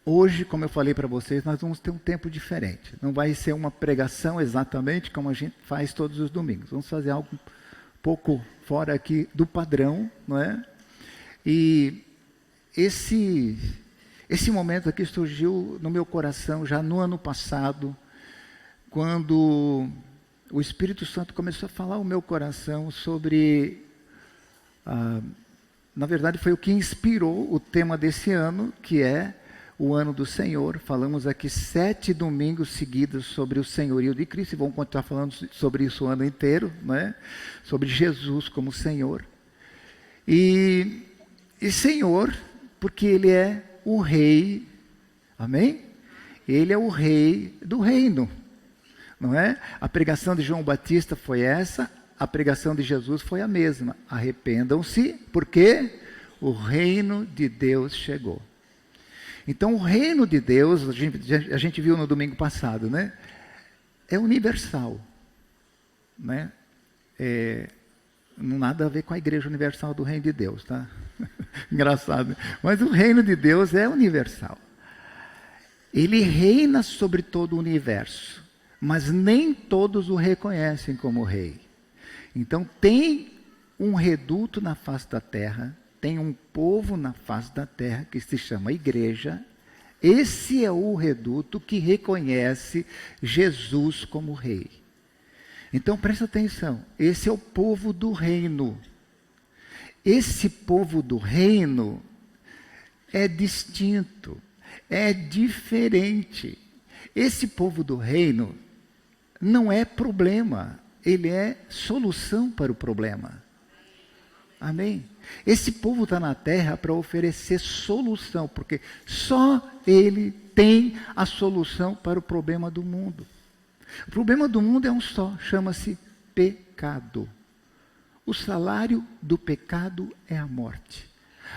Hoje, como eu falei para vocês, nós vamos ter um tempo diferente. Não vai ser uma pregação exatamente como a gente faz todos os domingos. Vamos fazer algo um pouco fora aqui do padrão, não é? E esse momento aqui surgiu no meu coração já no ano passado, quando o Espírito Santo começou a falar ao meu coração sobre... na verdade, foi o que inspirou o tema desse ano, que é o ano do Senhor. Falamos aqui 7 domingos seguidos sobre o senhorio de Cristo, e vamos continuar falando sobre isso o ano inteiro, né? Sobre Jesus como Senhor. E Senhor, porque Ele é o Rei, amém? Ele é o Rei do reino, não é? A pregação de João Batista foi essa, a pregação de Jesus foi a mesma. Arrependam-se, porque o reino de Deus chegou. Então, o reino de Deus, a gente viu no domingo passado, né? É universal, né? Não nada a ver com a Igreja Universal do Reino de Deus, tá? Engraçado. Mas o reino de Deus é universal. Ele reina sobre todo o universo, mas nem todos o reconhecem como rei. Então, tem um reduto na face da terra, tem um povo na face da terra que se chama igreja. Esse é o reduto que reconhece Jesus como rei. Então presta atenção, esse é o povo do reino. Esse povo do reino é distinto, é diferente. Esse povo do reino não é problema, ele é solução para o problema. Amém? Esse povo está na terra para oferecer solução, porque só ele tem a solução para o problema do mundo. O problema do mundo é um só, chama-se pecado. O salário do pecado é a morte.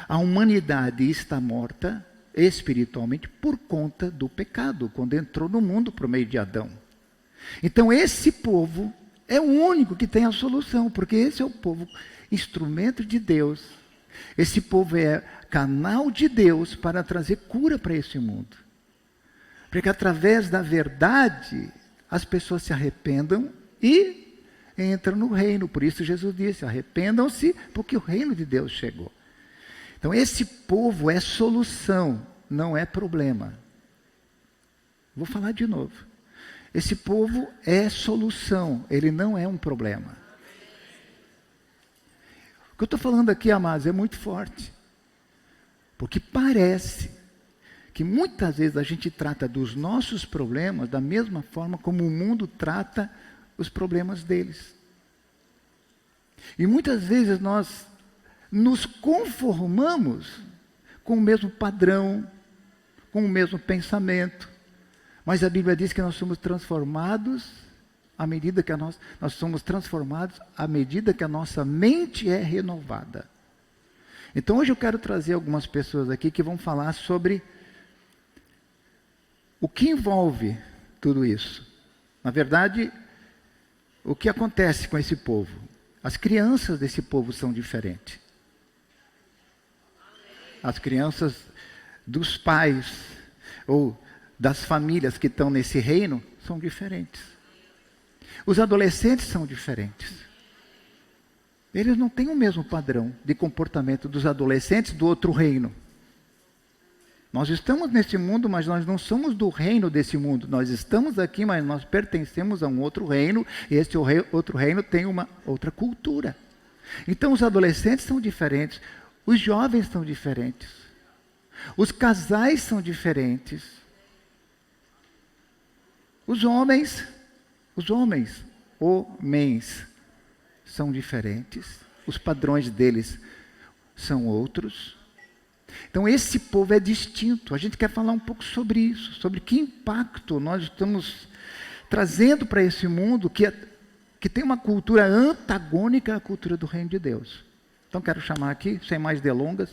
A humanidade está morta espiritualmente por conta do pecado, quando entrou no mundo por meio de Adão. Então esse povo é o único que tem a solução, porque esse é o povo instrumento de Deus. Esse povo é canal de Deus para trazer cura para esse mundo. Porque através da verdade, as pessoas se arrependam e entram no reino. Por isso Jesus disse, arrependam-se, porque o reino de Deus chegou. Então esse povo é solução, não é problema. Vou falar de novo. Esse povo é solução, ele não é um problema. O que eu estou falando aqui, amados, é muito forte. Porque parece que muitas vezes a gente trata dos nossos problemas da mesma forma como o mundo trata os problemas deles. E muitas vezes nós nos conformamos com o mesmo padrão, com o mesmo pensamento. Mas a Bíblia diz que nós somos transformados à medida que nós somos transformados, à medida que a nossa mente é renovada. Então hoje eu quero trazer algumas pessoas aqui que vão falar sobre o que envolve tudo isso. Na verdade, o que acontece com esse povo? As crianças desse povo são diferentes. As crianças dos pais ou das famílias que estão nesse reino são diferentes. Os adolescentes são diferentes. Eles não têm o mesmo padrão de comportamento dos adolescentes do outro reino. Nós estamos nesse mundo, mas nós não somos do reino desse mundo. Nós estamos aqui, mas nós pertencemos a um outro reino, e esse outro reino tem uma outra cultura. Então os adolescentes são diferentes, os jovens são diferentes, os casais são diferentes, os homens são diferentes, os padrões deles são outros. Então esse povo é distinto. A gente quer falar um pouco sobre isso, sobre que impacto nós estamos trazendo para esse mundo que tem uma cultura antagônica à cultura do reino de Deus. Então quero chamar aqui, sem mais delongas,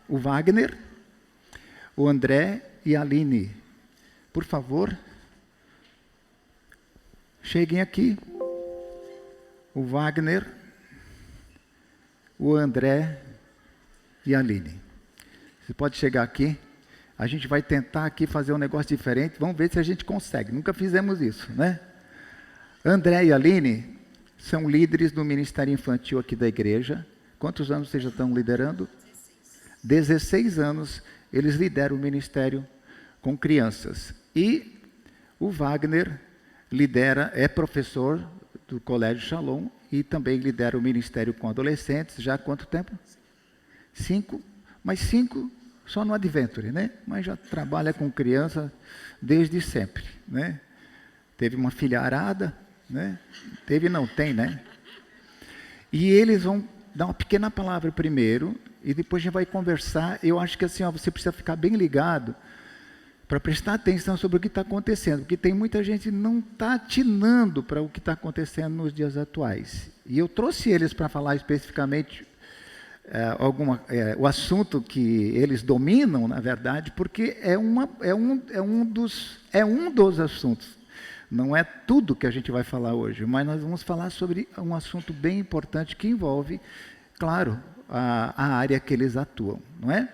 o Wagner, o André e a Aline. Por favor, cheguem aqui. O Wagner, o André e a Aline. Você pode chegar aqui. A gente vai tentar aqui fazer um negócio diferente. Vamos ver se a gente consegue. Nunca fizemos isso, né? André e Aline são líderes do Ministério Infantil aqui da igreja. Quantos anos vocês já estão liderando? 16 anos eles lideram o ministério com crianças. E o Wagner é professor do Colégio Shalom e também lidera o ministério com adolescentes. Já há quanto tempo? 5. Mas 5 só no Adventure, né? Mas já trabalha com criança desde sempre, né? Teve uma filharada, né? Tem, né? E eles vão dar uma pequena palavra primeiro e depois a gente vai conversar. Eu acho que assim, ó, você precisa ficar bem ligado para prestar atenção sobre o que está acontecendo, porque tem muita gente que não está atinando para o que está acontecendo nos dias atuais. E eu trouxe eles para falar especificamente o assunto que eles dominam, na verdade, porque é um dos assuntos. Não é tudo que a gente vai falar hoje, mas nós vamos falar sobre um assunto bem importante que envolve, claro, a área que eles atuam, não é?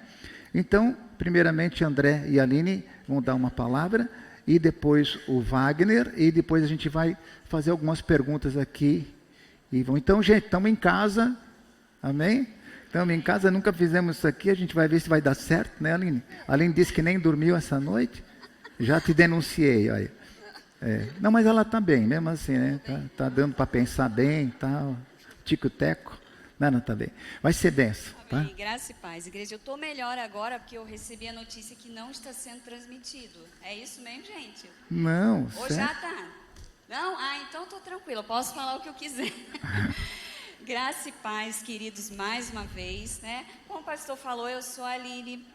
Então, primeiramente, André e Aline vão dar uma palavra, e depois o Wagner, e depois a gente vai fazer algumas perguntas aqui. Então, gente, estamos em casa, amém? Estamos em casa, nunca fizemos isso aqui, a gente vai ver se vai dar certo, né, Aline? A Aline disse que nem dormiu essa noite, já te denunciei, olha. Não, mas ela está bem, mesmo assim, né? Tá dando para pensar bem, tal, tico-teco. Não, está bem. Vai ser benção, tá? Amém. Graça e paz. Igreja, eu estou melhor agora porque eu recebi a notícia que não está sendo transmitido. É isso mesmo, gente? Não, ou certo? Já está? Não? Então estou tranquila, posso falar o que eu quiser. Graça e paz, queridos, mais uma vez, né? Como o pastor falou, eu sou a Aline,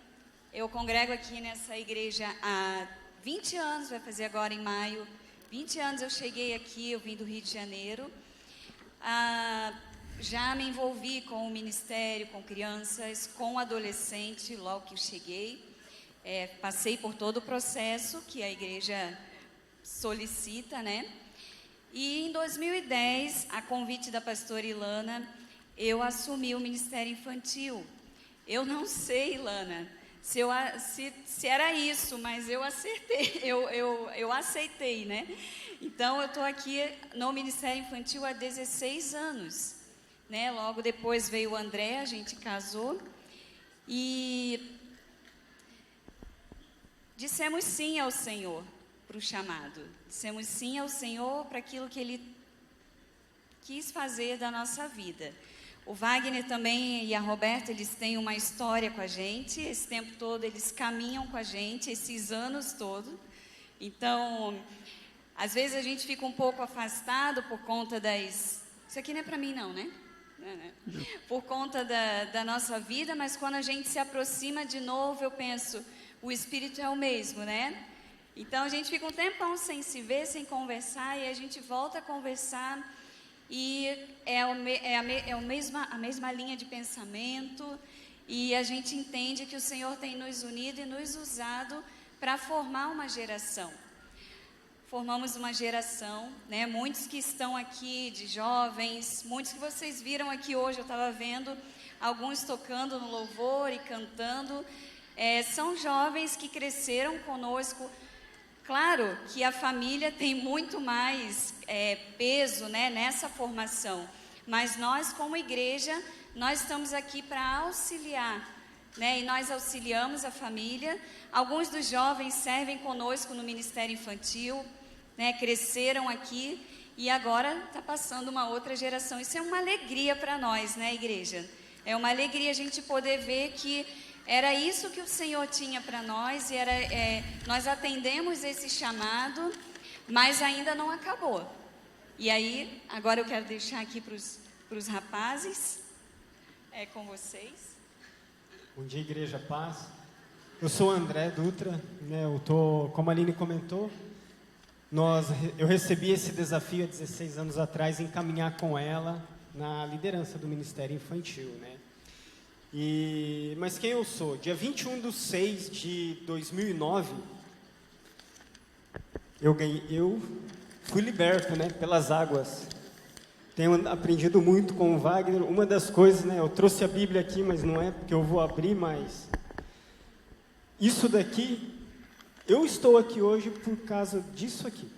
eu congrego aqui nessa igreja há 20 anos, vai fazer agora em maio. 20 anos eu cheguei aqui, eu vim do Rio de Janeiro. Já me envolvi com o ministério, com crianças, com adolescente, logo que eu cheguei. Passei por todo o processo que a igreja solicita, né? E em 2010, a convite da pastora Ilana, eu assumi o Ministério Infantil. Eu não sei, Ilana, se era isso, mas eu acertei, eu aceitei, né? Então, eu estou aqui no Ministério Infantil há 16 anos, né? Logo depois veio o André, a gente casou e dissemos sim ao Senhor para o chamado. Dissemos sim ao Senhor para aquilo que Ele quis fazer da nossa vida. O Wagner também e a Roberta, eles têm uma história com a gente. Esse tempo todo eles caminham com a gente, esses anos todos. Então, às vezes a gente fica um pouco afastado por conta das... Isso aqui não é para mim não, né? Por conta da nossa vida, mas quando a gente se aproxima de novo, eu penso, o Espírito é o mesmo, né? Então a gente fica um tempão sem se ver, sem conversar, e a gente volta a conversar, e a mesma linha de pensamento, e a gente entende que o Senhor tem nos unido e nos usado para formar uma geração. Formamos uma geração, né? Muitos que estão aqui de jovens, muitos que vocês viram aqui hoje, eu estava vendo alguns tocando no louvor e cantando, são jovens que cresceram conosco. Claro que a família tem muito mais peso, né, nessa formação, mas nós como igreja, nós estamos aqui para auxiliar, né, e nós auxiliamos a família. Alguns dos jovens servem conosco no Ministério Infantil, né, cresceram aqui e agora está passando uma outra geração. Isso é uma alegria para nós, né, igreja? É uma alegria a gente poder ver que era isso que o Senhor tinha para nós, e nós atendemos esse chamado, mas ainda não acabou. E aí, agora eu quero deixar aqui para os rapazes, com vocês. Bom dia, Igreja Paz. Eu sou André Dutra, né? Como a Aline comentou, eu recebi esse desafio há 16 anos atrás em caminhar com ela na liderança do Ministério Infantil, né? Mas quem eu sou? Dia 21/6/2009, eu fui liberto, né, pelas águas. Tenho aprendido muito com o Wagner. Uma das coisas, né, eu trouxe a Bíblia aqui, mas não é porque eu vou abrir, mas isso daqui, eu estou aqui hoje por causa disso aqui.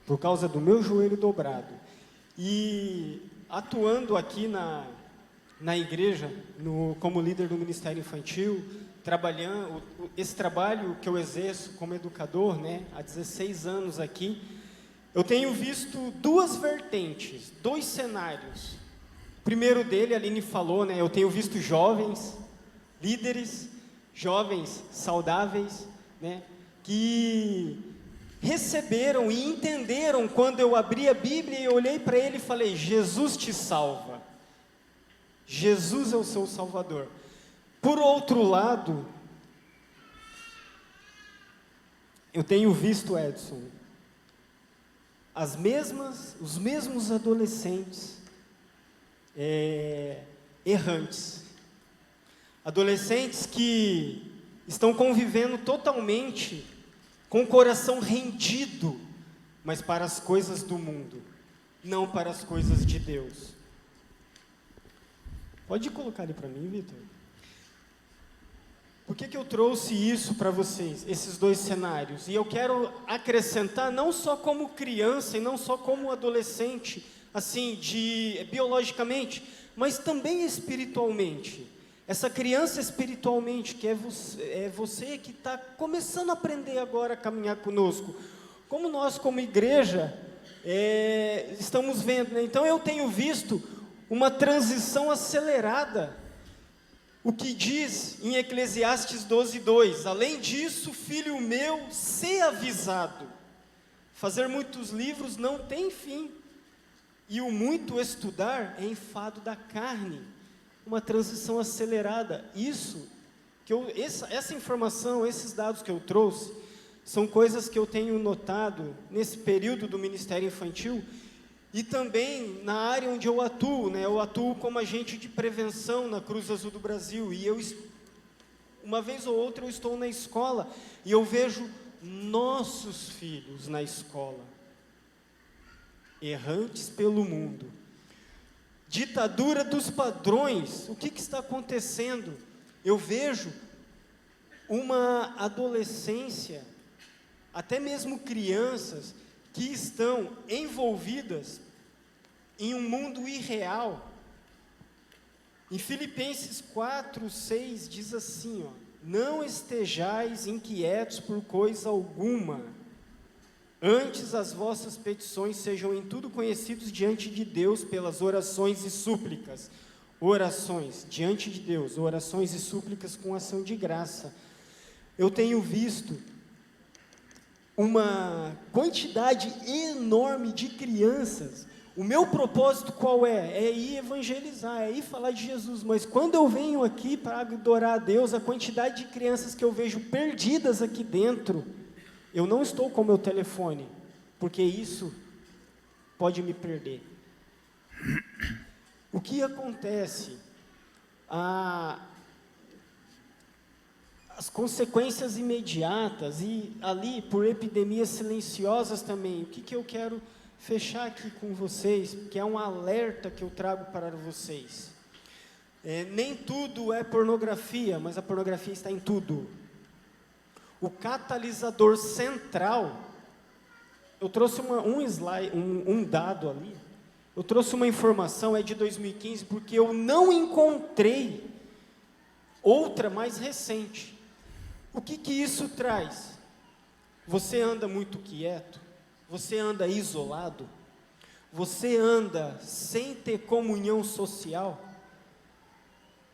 Por causa do meu joelho dobrado. E atuando aqui na igreja, como líder do Ministério Infantil, trabalhando, esse trabalho que eu exerço como educador, né, há 16 anos aqui, eu tenho visto duas vertentes, dois cenários. O primeiro dele, a Aline falou, né, eu tenho visto jovens, líderes, jovens saudáveis, né, que receberam e entenderam quando eu abri a Bíblia e eu olhei para ele e falei: Jesus te salva, Jesus é o seu Salvador. Por outro lado, eu tenho visto, Edson, os mesmos adolescentes errantes, adolescentes que estão convivendo totalmente com o coração rendido, mas para as coisas do mundo, não para as coisas de Deus. Pode colocar ali para mim, Vitor? Por que eu trouxe isso para vocês, esses dois cenários? E eu quero acrescentar, não só como criança e não só como adolescente, assim, biologicamente, mas também espiritualmente. Essa criança espiritualmente, que é você que está começando a aprender agora a caminhar conosco. Como nós, como igreja, estamos vendo, né? Então eu tenho visto uma transição acelerada. O que diz em Eclesiastes 12:2, além disso, filho meu, sê avisado, fazer muitos livros não tem fim, e o muito estudar é enfado da carne. Uma transição acelerada. Essa informação, esses dados que eu trouxe, são coisas que eu tenho notado nesse período do Ministério Infantil, e também na área onde eu atuo, né? Eu atuo como agente de prevenção na Cruz Azul do Brasil, e uma vez ou outra eu estou na escola, e eu vejo nossos filhos na escola, errantes pelo mundo, ditadura dos padrões. O que está acontecendo? Eu vejo uma adolescência, até mesmo crianças, que estão envolvidas em um mundo irreal. Em Filipenses 4:6 diz assim, ó: não estejais inquietos por coisa alguma, antes as vossas petições sejam em tudo conhecidos diante de Deus pelas orações e súplicas. Orações diante de Deus, orações e súplicas com ação de graça. Eu tenho visto uma quantidade enorme de crianças. O meu propósito qual é? É ir evangelizar, é ir falar de Jesus. Mas quando eu venho aqui para adorar a Deus, a quantidade de crianças que eu vejo perdidas aqui dentro, eu não estou com o meu telefone, porque isso pode me perder. O que acontece? As consequências imediatas, e ali por epidemias silenciosas também. O que eu quero fechar aqui com vocês, que é um alerta que eu trago para vocês. Nem tudo é pornografia, mas a pornografia está em tudo. O catalisador central, eu trouxe um dado ali, eu trouxe uma informação, é de 2015, porque eu não encontrei outra mais recente. O que isso traz? Você anda muito quieto? Você anda isolado? Você anda sem ter comunhão social?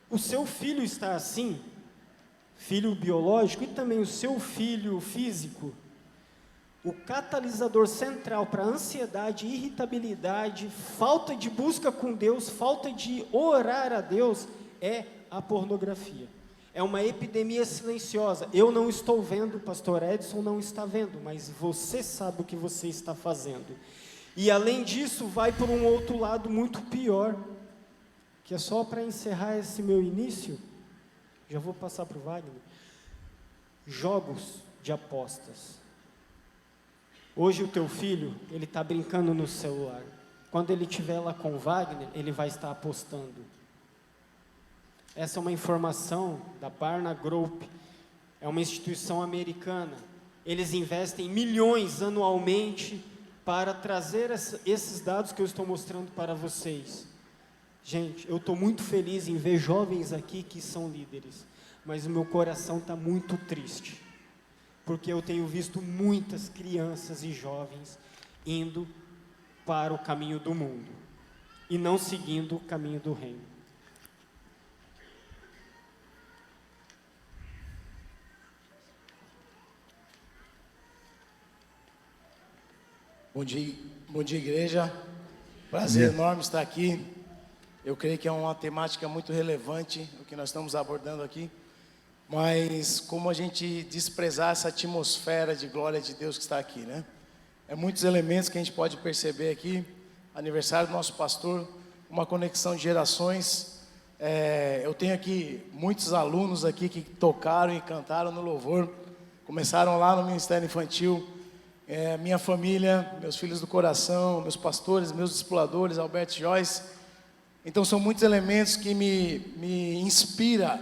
O seu filho está assim? Filho biológico e também o seu filho físico? O catalisador central para ansiedade, irritabilidade, falta de busca com Deus, falta de orar a Deus, é a pornografia. É uma epidemia silenciosa. Eu não estou vendo, o pastor Edson não está vendo, mas você sabe o que você está fazendo. E além disso, vai por um outro lado muito pior, que é só para encerrar esse meu início, já vou passar para o Wagner. Jogos de apostas. Hoje o teu filho, ele está brincando no celular. Quando ele estiver lá com o Wagner, ele vai estar apostando. Essa é uma informação da Barna Group, é uma instituição americana. Eles investem milhões anualmente para trazer esses dados que eu estou mostrando para vocês. Gente, eu estou muito feliz em ver jovens aqui que são líderes, mas o meu coração está muito triste, porque eu tenho visto muitas crianças e jovens indo para o caminho do mundo e não seguindo o caminho do reino. Bom dia, igreja. Prazer enorme estar aqui. Eu creio que é uma temática muito relevante o que nós estamos abordando aqui. Mas como a gente desprezar essa atmosfera de glória de Deus que está aqui, né? É muitos elementos que a gente pode perceber aqui. Aniversário do nosso pastor, uma conexão de gerações. Eu tenho aqui muitos alunos aqui que tocaram e cantaram no louvor. Começaram lá no Ministério Infantil. Minha família, meus filhos do coração, meus pastores, meus discipuladores, Alberto e Joyce. Então são muitos elementos que me inspira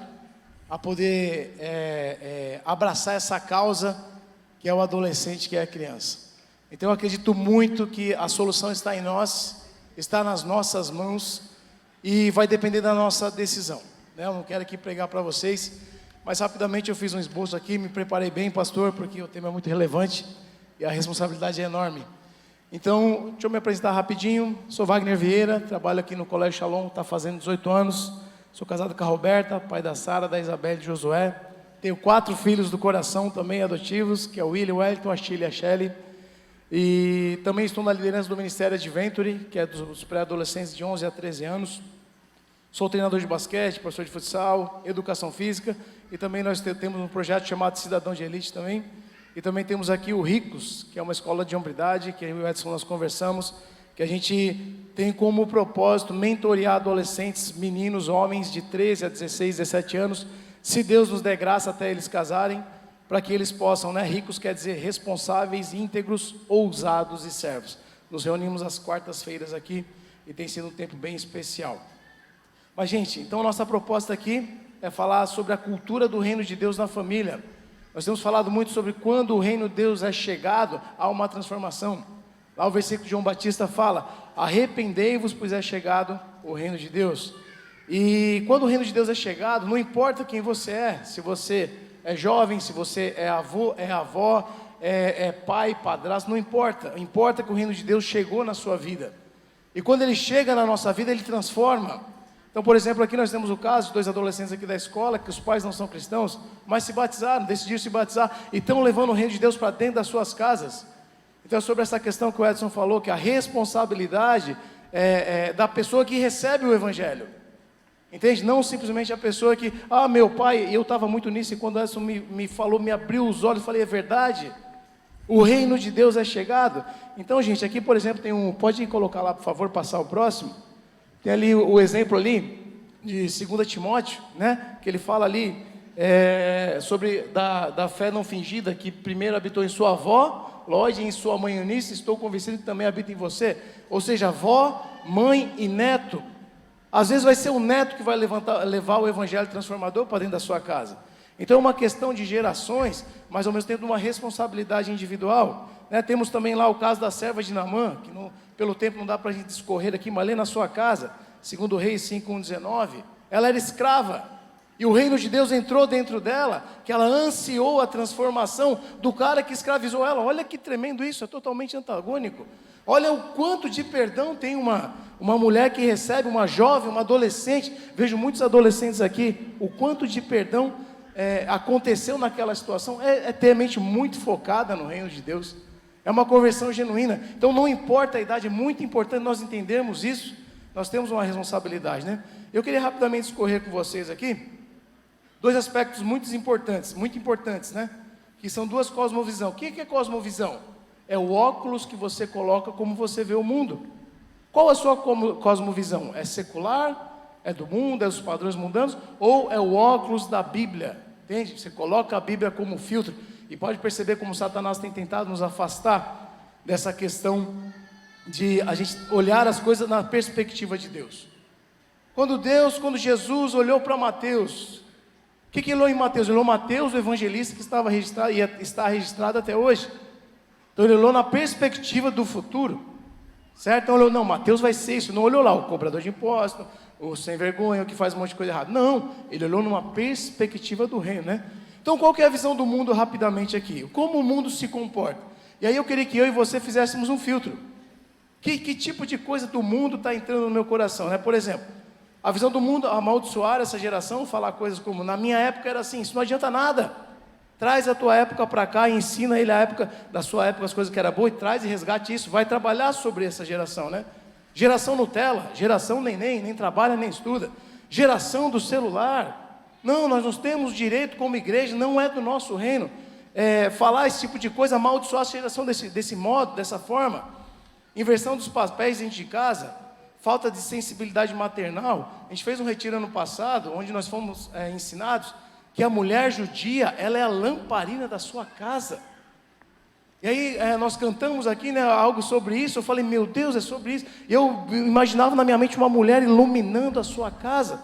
a poder abraçar essa causa que é o adolescente, que é a criança. Então eu acredito muito que a solução está em nós, está nas nossas mãos e vai depender da nossa decisão, né? Eu não quero aqui pregar para vocês, mas rapidamente eu fiz um esboço aqui, me preparei bem, pastor, porque o tema é muito relevante e a responsabilidade é enorme. Então, deixa eu me apresentar rapidinho. Sou Wagner Vieira, trabalho aqui no Colégio Shalom, está fazendo 18 anos. Sou casado com a Roberta, pai da Sara, da Isabel e de Josué. Tenho 4 filhos do coração também adotivos, que é o William, o Wellington, a Chile e a Shelly. E também estou na liderança do Ministério Adventure, que é dos pré-adolescentes de 11 a 13 anos. Sou treinador de basquete, professor de futsal, educação física. E também nós temos um projeto chamado Cidadão de Elite também. E também temos aqui o Ricos, que é uma escola de hombridade, que eu e o Edson nós conversamos, que a gente tem como propósito mentorear adolescentes, meninos, homens de 13 a 16, 17 anos, se Deus nos der graça até eles casarem, para que eles possam, né? Ricos quer dizer responsáveis, íntegros, ousados e servos. Nos reunimos às quartas-feiras aqui e tem sido um tempo bem especial. Mas, gente, então nossa proposta aqui é falar sobre a cultura do reino de Deus na família. Nós temos falado muito sobre quando o reino de Deus é chegado, há uma transformação. Lá o versículo de João Batista fala: arrependei-vos, pois é chegado o reino de Deus. E quando o reino de Deus é chegado, não importa quem você é, se você é jovem, se você é avô, é avó, é pai, padrasto, não importa. Importa que o reino de Deus chegou na sua vida. E quando ele chega na nossa vida, ele transforma. Então, por exemplo, aqui nós temos o caso de 2 adolescentes aqui da escola, que os pais não são cristãos, mas se batizaram, decidiram se batizar, e estão levando o reino de Deus para dentro das suas casas. Então é sobre essa questão que o Edson falou, que a responsabilidade é da pessoa que recebe o Evangelho. Entende? Não simplesmente a pessoa que, meu pai, eu estava muito nisso, e quando o Edson me falou, me abriu os olhos, eu falei, é verdade, o reino de Deus é chegado. Então, gente, aqui, por exemplo, tem pode colocar lá, por favor, passar o próximo. Tem ali o exemplo ali de 2 Timóteo, né? Que ele fala ali sobre da fé não fingida, que primeiro habitou em sua avó, Lóide, em sua mãe Eunice, estou convencido que também habita em você. Ou seja, avó, mãe e neto. Às vezes vai ser o neto que vai levar o evangelho transformador para dentro da sua casa. Então é uma questão de gerações, mas ao mesmo tempo uma responsabilidade individual, né? Temos também lá o caso da serva de Naamã, que pelo tempo não dá para a gente discorrer aqui, mas lê na sua casa, 2 Reis 5:19, ela era escrava, e o reino de Deus entrou dentro dela, que ela ansiou a transformação do cara que escravizou ela. Olha que tremendo isso, é totalmente antagônico. Olha o quanto de perdão tem uma mulher que recebe, uma jovem, uma adolescente, vejo muitos adolescentes aqui, o quanto de perdão aconteceu naquela situação, é ter a mente muito focada no reino de Deus, é uma conversão genuína. Então não importa a idade, é muito importante nós entendermos isso, nós temos uma responsabilidade, né? Eu queria rapidamente escorrer com vocês aqui, 2 aspectos muito importantes, né? Que são 2 cosmovisões. O que é cosmovisão? É o óculos que você coloca como você vê o mundo. Qual a sua cosmovisão? É secular? É do mundo? É dos padrões mundanos? Ou é o óculos da Bíblia? Entende? Você coloca a Bíblia como filtro. E pode perceber como Satanás tem tentado nos afastar dessa questão de a gente olhar as coisas na perspectiva de Deus. Quando Jesus olhou para Mateus, O que ele leu em Mateus? Ele leu Mateus, o evangelista, que estava registrado, e está registrado até hoje. Então ele olhou na perspectiva do futuro, certo? Então ele olhou, não, Mateus vai ser isso. Não olhou lá o cobrador de impostos, o sem vergonha, o que faz um monte de coisa errada. Não, ele olhou numa perspectiva do reino, né? Então qual que é a visão do mundo rapidamente aqui? Como o mundo se comporta? E aí eu queria que eu e você fizéssemos um filtro. Que tipo de coisa do mundo está entrando no meu coração, né? Por exemplo, a visão do mundo, amaldiçoar essa geração, falar coisas como, na minha época era assim, isso não adianta nada. Traz a tua época para cá e ensina ele a época da sua época, as coisas que era boa, e traz e resgate isso. Vai trabalhar sobre essa geração, né? Geração Nutella, geração neném, nem trabalha nem estuda. Geração do celular. Não, nós não temos direito como igreja, não é do nosso reino. Falar esse tipo de coisa, amaldiçoar a geração desse modo, dessa forma. Inversão dos papéis dentro de casa. Falta de sensibilidade maternal. A gente fez um retiro ano passado, onde nós fomos ensinados que a mulher judia, ela é a lamparina da sua casa. E aí nós cantamos aqui, né, algo sobre isso. Eu falei, meu Deus, é sobre isso. E eu imaginava na minha mente uma mulher iluminando a sua casa.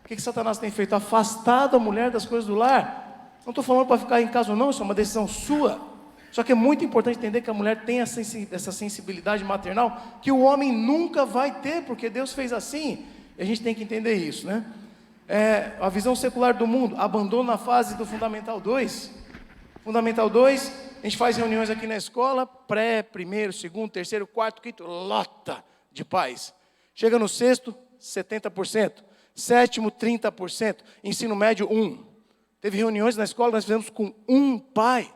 O que Satanás tem feito? Afastado a mulher das coisas do lar. Não estou falando para ficar em casa ou não, isso é uma decisão sua. Só que é muito importante entender que a mulher tem essa sensibilidade maternal que o homem nunca vai ter, porque Deus fez assim. E a gente tem que entender isso, né? A visão secular do mundo, abandono na fase do Fundamental 2. Fundamental 2, a gente faz reuniões aqui na escola, pré, primeiro, segundo, terceiro, quarto, quinto, lota de pais. Chega no sexto, 70%. Sétimo, 30%. Ensino médio, 1%. Teve reuniões na escola, nós fizemos com 1 pai.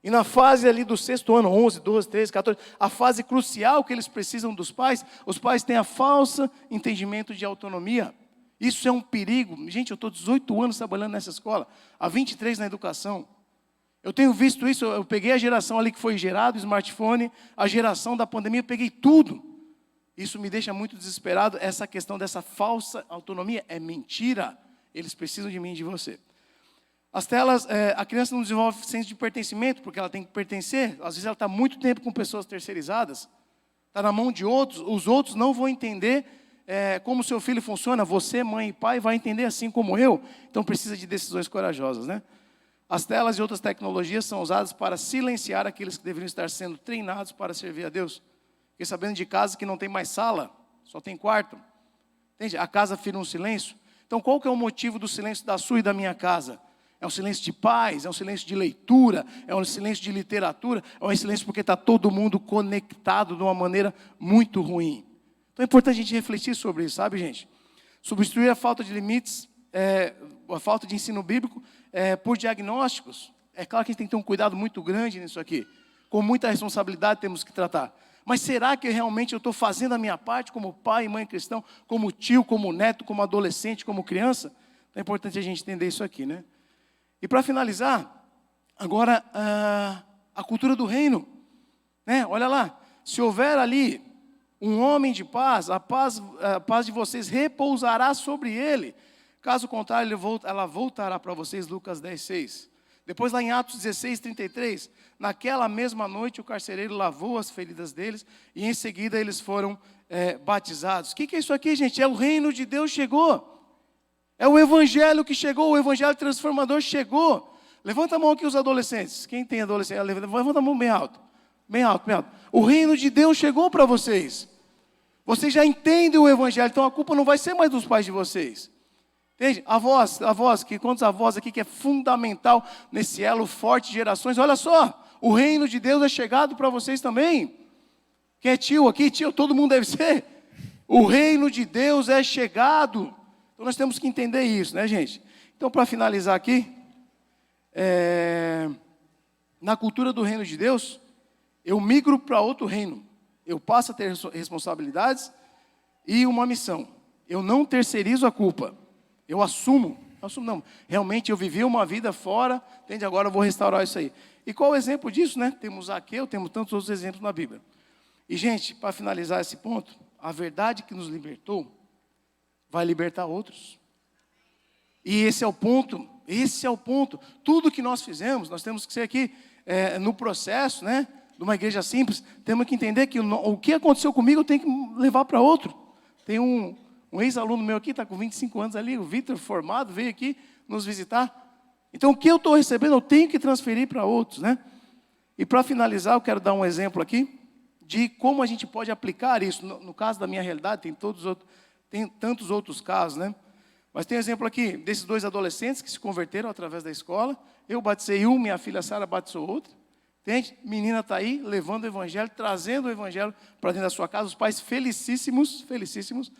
E na fase ali do sexto ano, 11, 12, 13, 14, a fase crucial que eles precisam dos pais, os pais têm a falsa entendimento de autonomia. Isso é um perigo. Gente, eu estou 18 anos trabalhando nessa escola, há 23 na educação. Eu tenho visto isso, eu peguei a geração ali que foi gerado, o smartphone, a geração da pandemia, eu peguei tudo. Isso me deixa muito desesperado, essa questão dessa falsa autonomia. É mentira. Eles precisam de mim e de você. As telas, a criança não desenvolve senso de pertencimento, porque ela tem que pertencer. Às vezes ela está muito tempo com pessoas terceirizadas. Está na mão de outros, os outros não vão entender como seu filho funciona. Você, mãe e pai, vai entender assim como eu. Então precisa de decisões corajosas, né? As telas e outras tecnologias são usadas para silenciar aqueles que deveriam estar sendo treinados para servir a Deus. Fiquei sabendo de casas que não tem mais sala, só tem quarto. Entende? A casa vira um silêncio. Então qual que é o motivo do silêncio da sua e da minha casa? É um silêncio de paz, é um silêncio de leitura, é um silêncio de literatura, é um silêncio porque está todo mundo conectado de uma maneira muito ruim. Então é importante a gente refletir sobre isso, sabe, gente? Substituir a falta de limites, a falta de ensino bíblico por diagnósticos. É claro que a gente tem que ter um cuidado muito grande nisso aqui. Com muita responsabilidade temos que tratar. Mas será que realmente eu estou fazendo a minha parte como pai e mãe cristão, como tio, como neto, como adolescente, como criança? Então é importante a gente entender isso aqui, né? E para finalizar, agora a cultura do reino, né? Olha lá, se houver ali um homem de paz, a paz de vocês repousará sobre ele. Caso contrário, ela voltará para vocês, Lucas 10:6. Depois lá em Atos 16:33, naquela mesma noite o carcereiro lavou as feridas deles e em seguida eles foram batizados. O que é isso aqui, gente? É o reino de Deus chegou. É o evangelho que chegou, o evangelho transformador chegou. Levanta a mão aqui os adolescentes. Quem tem adolescente? Levanta a mão bem alto. Bem alto, bem alto. O reino de Deus chegou para vocês. Vocês já entendem o evangelho, então a culpa não vai ser mais dos pais de vocês. Entende? Avós, quantos avós aqui que é fundamental nesse elo forte de gerações? Olha só, o reino de Deus é chegado para vocês também. Quem é tio aqui? Tio, todo mundo deve ser. O reino de Deus é chegado. Então nós temos que entender isso, né, gente? Então, para finalizar aqui, na cultura do reino de Deus, eu migro para outro reino. Eu passo a ter responsabilidades e uma missão. Eu não terceirizo a culpa. Eu assumo não. Realmente eu vivi uma vida fora, entende? Agora eu vou restaurar isso aí. E qual o exemplo disso, né? Temos Zaqueu, temos tantos outros exemplos na Bíblia. E, gente, para finalizar esse ponto, a verdade que nos libertou vai libertar outros. E esse é o ponto. Tudo que nós fizemos, nós temos que ser aqui no processo, né? De uma igreja simples, temos que entender que o que aconteceu comigo eu tenho que levar para outro. Tem um ex-aluno meu aqui, está com 25 anos ali, o Vitor, formado, veio aqui, nos visitar. Então, o que eu estou recebendo, eu tenho que transferir para outros, né? E para finalizar, eu quero dar um exemplo aqui de como a gente pode aplicar isso. No caso da minha realidade, tem tantos outros casos, né? Mas tem um exemplo aqui desses 2 adolescentes que se converteram através da escola. Eu batizei um, minha filha Sara batizou outro. Entende? Menina está aí, levando o evangelho, trazendo o evangelho para dentro da sua casa. Os pais felicíssimos, felicíssimos.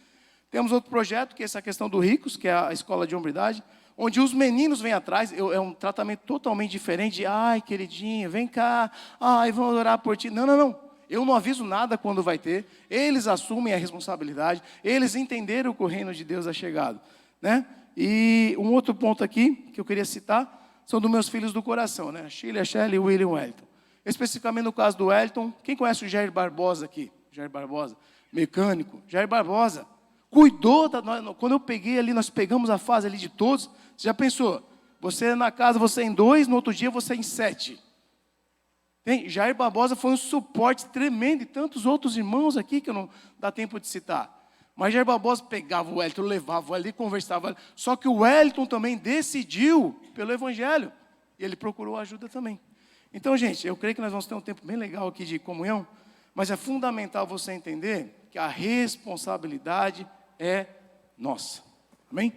Temos outro projeto, que é essa questão do Ricos, que é a escola de hombridade, onde os meninos vêm atrás. É um tratamento totalmente diferente de, ai, queridinho, vem cá, ai, vamos orar por ti. Não, não, não. Eu não aviso nada quando vai ter. Eles assumem a responsabilidade. Eles entenderam que o reino de Deus é chegado, né? E um outro ponto aqui, que eu queria citar, são dos meus filhos do coração, né? Sheila, Shelly, William, Wellington. Especificamente no caso do Wellington, quem conhece o Jair Barbosa aqui? Jair Barbosa, mecânico. Jair Barbosa cuidou, quando eu peguei ali, nós pegamos a fase ali de todos. Você já pensou? Você na casa, você em 2, no outro dia você em 7. Jair Barbosa foi um suporte tremendo, e tantos outros irmãos aqui que eu não dá tempo de citar. Mas Jair Barbosa pegava o Wellington, levava o Wellington, conversava. Só que o Wellington também decidiu pelo evangelho. E ele procurou ajuda também. Então, gente, eu creio que nós vamos ter um tempo bem legal aqui de comunhão. Mas é fundamental você entender que a responsabilidade é nossa. Amém?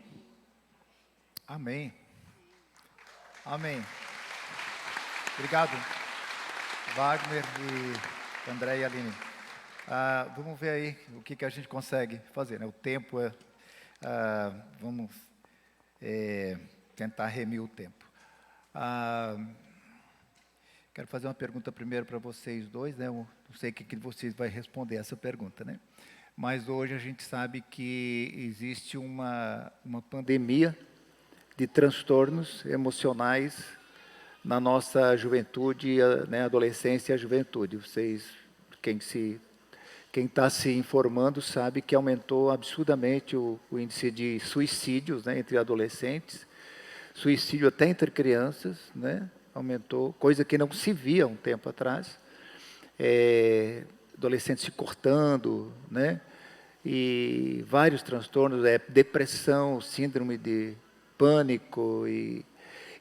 Amém. Amém. Obrigado, Wagner e André e Aline. Vamos ver aí o que a gente consegue fazer, né? O tempo vamos tentar remir o tempo. Quero fazer uma pergunta primeiro para vocês dois, né? Eu não sei o que vocês vão responder essa pergunta, né? Mas hoje a gente sabe que existe uma pandemia de transtornos emocionais na nossa juventude, né, adolescência e a juventude. Vocês, quem está se informando sabe que aumentou absurdamente o índice de suicídios, né, entre adolescentes, suicídio até entre crianças, né, aumentou, coisa que não se via um tempo atrás, adolescentes se cortando, né, e vários transtornos, depressão, síndrome de pânico, e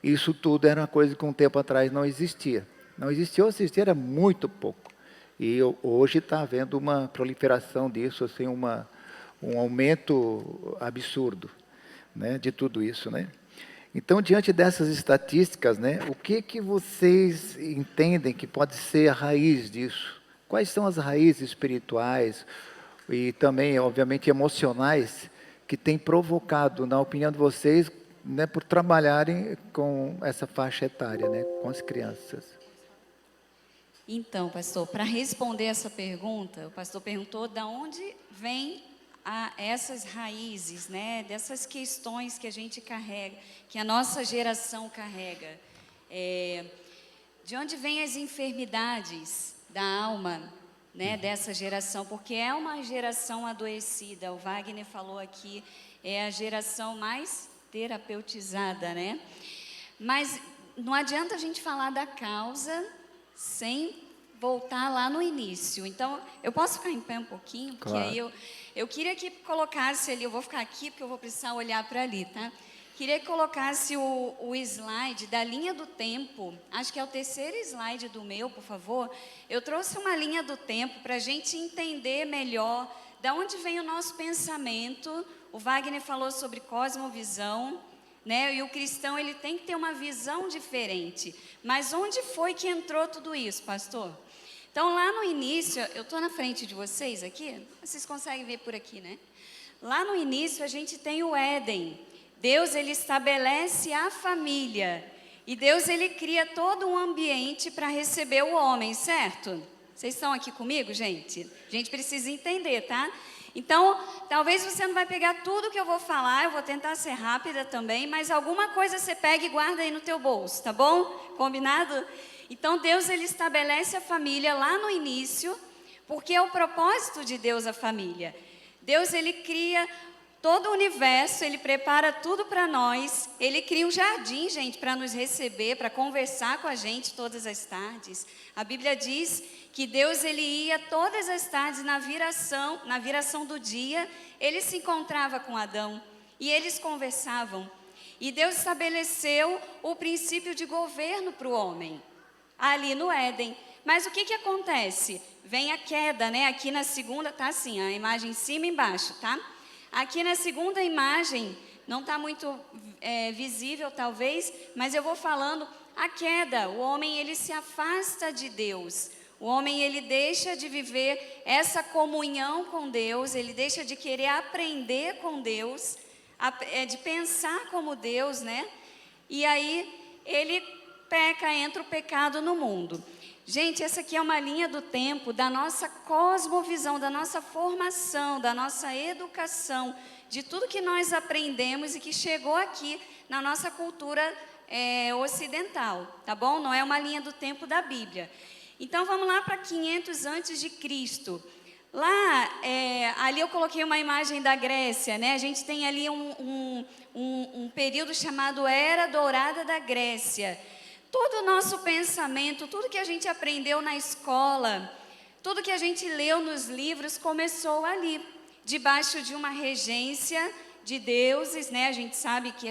isso tudo era uma coisa que um tempo atrás não existia. Não existia, ou existia, era muito pouco. E hoje está havendo uma proliferação disso, assim, um aumento absurdo, né, de tudo isso, né? Então, diante dessas estatísticas, né, o que vocês entendem que pode ser a raiz disso? Quais são as raízes espirituais e também, obviamente, emocionais que têm provocado, na opinião de vocês, né, por trabalharem com essa faixa etária, né, com as crianças? Então, pastor, para responder essa pergunta, o pastor perguntou de onde vem essas raízes, né, dessas questões que a gente carrega, que a nossa geração carrega. De onde vêm as enfermidades da alma, né, dessa geração? Porque é uma geração adoecida. O Wagner falou aqui, é a geração mais terapeutizada, né? Mas não adianta a gente falar da causa sem voltar lá no início. Então, eu posso ficar em pé um pouquinho? Claro. Porque aí eu queria que colocasse ali, eu vou ficar aqui porque eu vou precisar olhar para ali, tá? Queria que colocasse o slide da linha do tempo, acho que é o terceiro slide do meu, por favor. Eu trouxe uma linha do tempo para a gente entender melhor de onde vem o nosso pensamento. O Wagner falou sobre cosmovisão, né? E o cristão, ele tem que ter uma visão diferente. Mas onde foi que entrou tudo isso, pastor? Então, lá no início, eu estou na frente de vocês aqui, vocês conseguem ver por aqui, né? Lá no início, a gente tem o Éden. Deus, ele estabelece a família. E Deus, ele cria todo um ambiente para receber o homem, certo? Vocês estão aqui comigo, gente? A gente precisa entender, tá? Então, talvez você não vai pegar tudo que eu vou falar, eu vou tentar ser rápida também, mas alguma coisa você pega e guarda aí no teu bolso, tá bom? Combinado? Então, Deus, ele estabelece a família lá no início, porque é o propósito de Deus a família. Deus, ele cria todo o universo, ele prepara tudo para nós, ele cria um jardim, gente, para nos receber, para conversar com a gente todas as tardes. A Bíblia diz que Deus, ele ia todas as tardes na viração do dia, ele se encontrava com Adão e eles conversavam. E Deus estabeleceu o princípio de governo para o homem, ali no Éden. Mas o que acontece? Vem a queda, né? Aqui na segunda, tá assim, a imagem em cima e embaixo, tá? Aqui na segunda imagem, não está muito visível talvez, mas eu vou falando, a queda, o homem ele se afasta de Deus. O homem ele deixa de viver essa comunhão com Deus, ele deixa de querer aprender com Deus, de pensar como Deus, né? E aí ele peca, entra o pecado no mundo. Gente, essa aqui é uma linha do tempo da nossa cosmovisão, da nossa formação, da nossa educação, de tudo que nós aprendemos e que chegou aqui na nossa cultura ocidental, tá bom? Não é uma linha do tempo da Bíblia. Então, vamos lá para 500 antes de Cristo. Lá, ali eu coloquei uma imagem da Grécia, né? A gente tem ali um período chamado Era Dourada da Grécia. Todo o nosso pensamento, tudo que a gente aprendeu na escola, tudo que a gente leu nos livros começou ali, debaixo de uma regência de deuses, né? A gente sabe que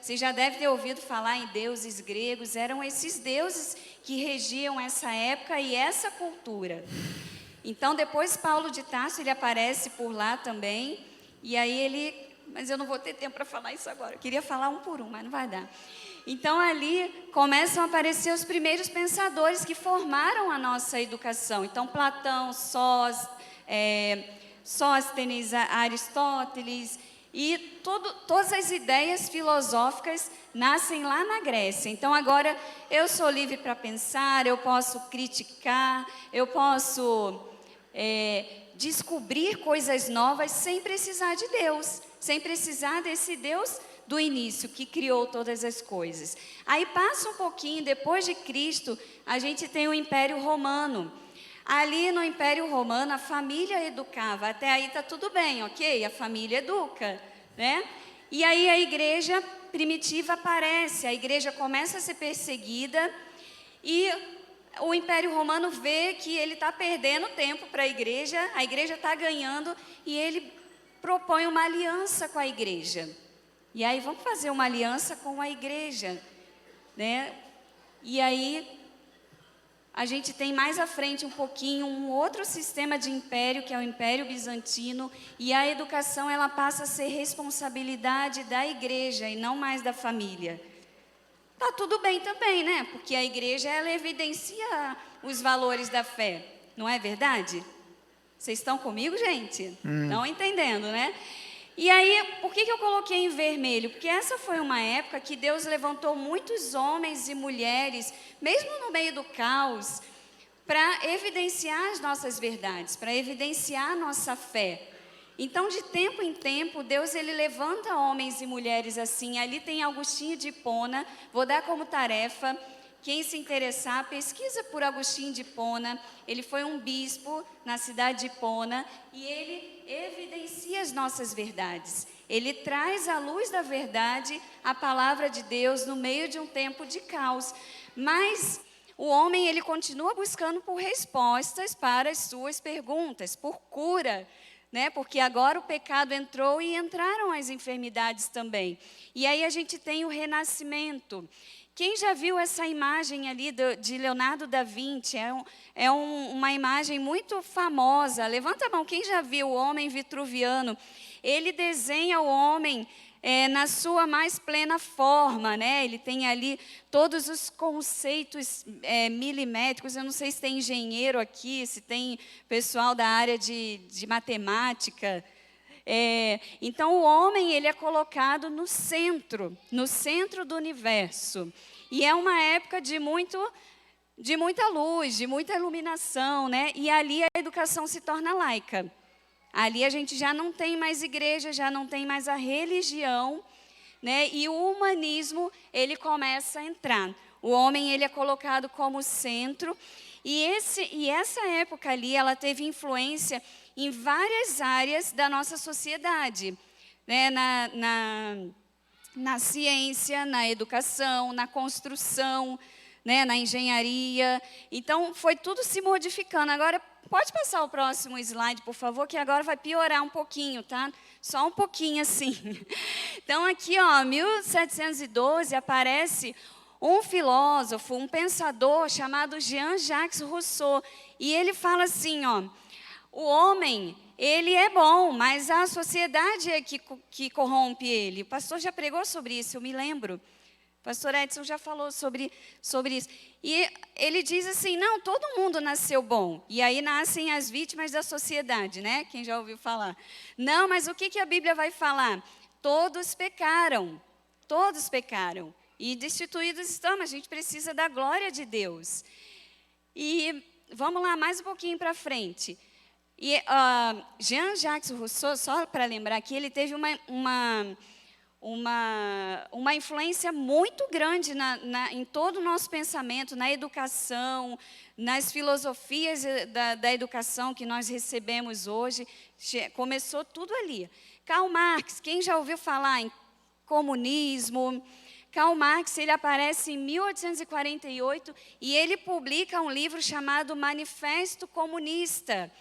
você já deve ter ouvido falar em deuses gregos, eram esses deuses que regiam essa época e essa cultura. Então, depois Paulo de Tarso, ele aparece por lá também, e aí mas eu não vou ter tempo para falar isso agora, eu queria falar um por um, mas não vai dar. Então, ali começam a aparecer os primeiros pensadores que formaram a nossa educação. Então, Platão, Sóstenes, Aristóteles, e todas as ideias filosóficas nascem lá na Grécia. Então, agora, eu sou livre para pensar, eu posso criticar, eu posso descobrir coisas novas sem precisar de Deus, sem precisar desse Deus do início, que criou todas as coisas. Aí passa um pouquinho, depois de Cristo, a gente tem o Império Romano. Ali no Império Romano, a família educava, até aí está tudo bem, ok? A família educa, né? E aí a igreja primitiva aparece, a igreja começa a ser perseguida, e o Império Romano vê que ele está perdendo tempo para a igreja está ganhando, e ele propõe uma aliança com a igreja. E aí, vamos fazer uma aliança com a igreja, né? E aí, a gente tem mais à frente um pouquinho um outro sistema de império, que é o Império Bizantino, e a educação, ela passa a ser responsabilidade da igreja e não mais da família. Tá tudo bem também, né? Porque a igreja, ela evidencia os valores da fé, não é verdade? Vocês estão comigo, gente? Estão entendendo, né? E aí, por que eu coloquei em vermelho? Porque essa foi uma época que Deus levantou muitos homens e mulheres, mesmo no meio do caos, para evidenciar as nossas verdades, para evidenciar a nossa fé. Então, de tempo em tempo, Deus ele levanta homens e mulheres assim. Ali tem Agostinho de Hipona, vou dar como tarefa. Quem se interessar, pesquisa por Agostinho de Hipona. Ele foi um bispo na cidade de Hipona e ele evidencia as nossas verdades. Ele traz à luz da verdade a palavra de Deus no meio de um tempo de caos. Mas o homem ele continua buscando por respostas para as suas perguntas, por cura, né? Porque agora o pecado entrou e entraram as enfermidades também. E aí a gente tem o renascimento. Quem já viu essa imagem ali de Leonardo da Vinci? Uma imagem muito famosa. Levanta a mão, quem já viu o homem vitruviano? Ele desenha o homem na sua mais plena forma, né? Ele tem ali todos os conceitos milimétricos. Eu não sei se tem engenheiro aqui, se tem pessoal da área de matemática. Então, o homem ele é colocado no centro do universo. E é uma época de muita luz, de muita iluminação, né? E ali a educação se torna laica. Ali a gente já não tem mais igreja, já não tem mais a religião, né? E o humanismo, ele começa a entrar. O homem ele é colocado como centro. E essa época ali, ela teve influência em várias áreas da nossa sociedade, né? Na ciência, na educação, na construção, né, na engenharia. Então, foi tudo se modificando. Agora, pode passar o próximo slide, por favor, que agora vai piorar um pouquinho, tá? Só um pouquinho assim. Então, aqui, ó, 1712, aparece um filósofo, um pensador chamado Jean-Jacques Rousseau. E ele fala assim, ó, o homem, ele é bom, mas a sociedade é que corrompe ele. O pastor já pregou sobre isso, eu me lembro. O pastor Edson já falou sobre isso. E ele diz assim, não, todo mundo nasceu bom. E aí nascem as vítimas da sociedade, né? Quem já ouviu falar? Não, mas o que a Bíblia vai falar? Todos pecaram. Todos pecaram. E destituídos estamos, a gente precisa da glória de Deus. E vamos lá, mais um pouquinho para frente. E Jean-Jacques Rousseau, só para lembrar aqui, ele teve uma influência muito grande em todo o nosso pensamento, na educação, nas filosofias da educação que nós recebemos hoje. Começou tudo ali. Karl Marx, quem já ouviu falar em comunismo? Karl Marx, ele aparece em 1848 e ele publica um livro chamado Manifesto Comunista.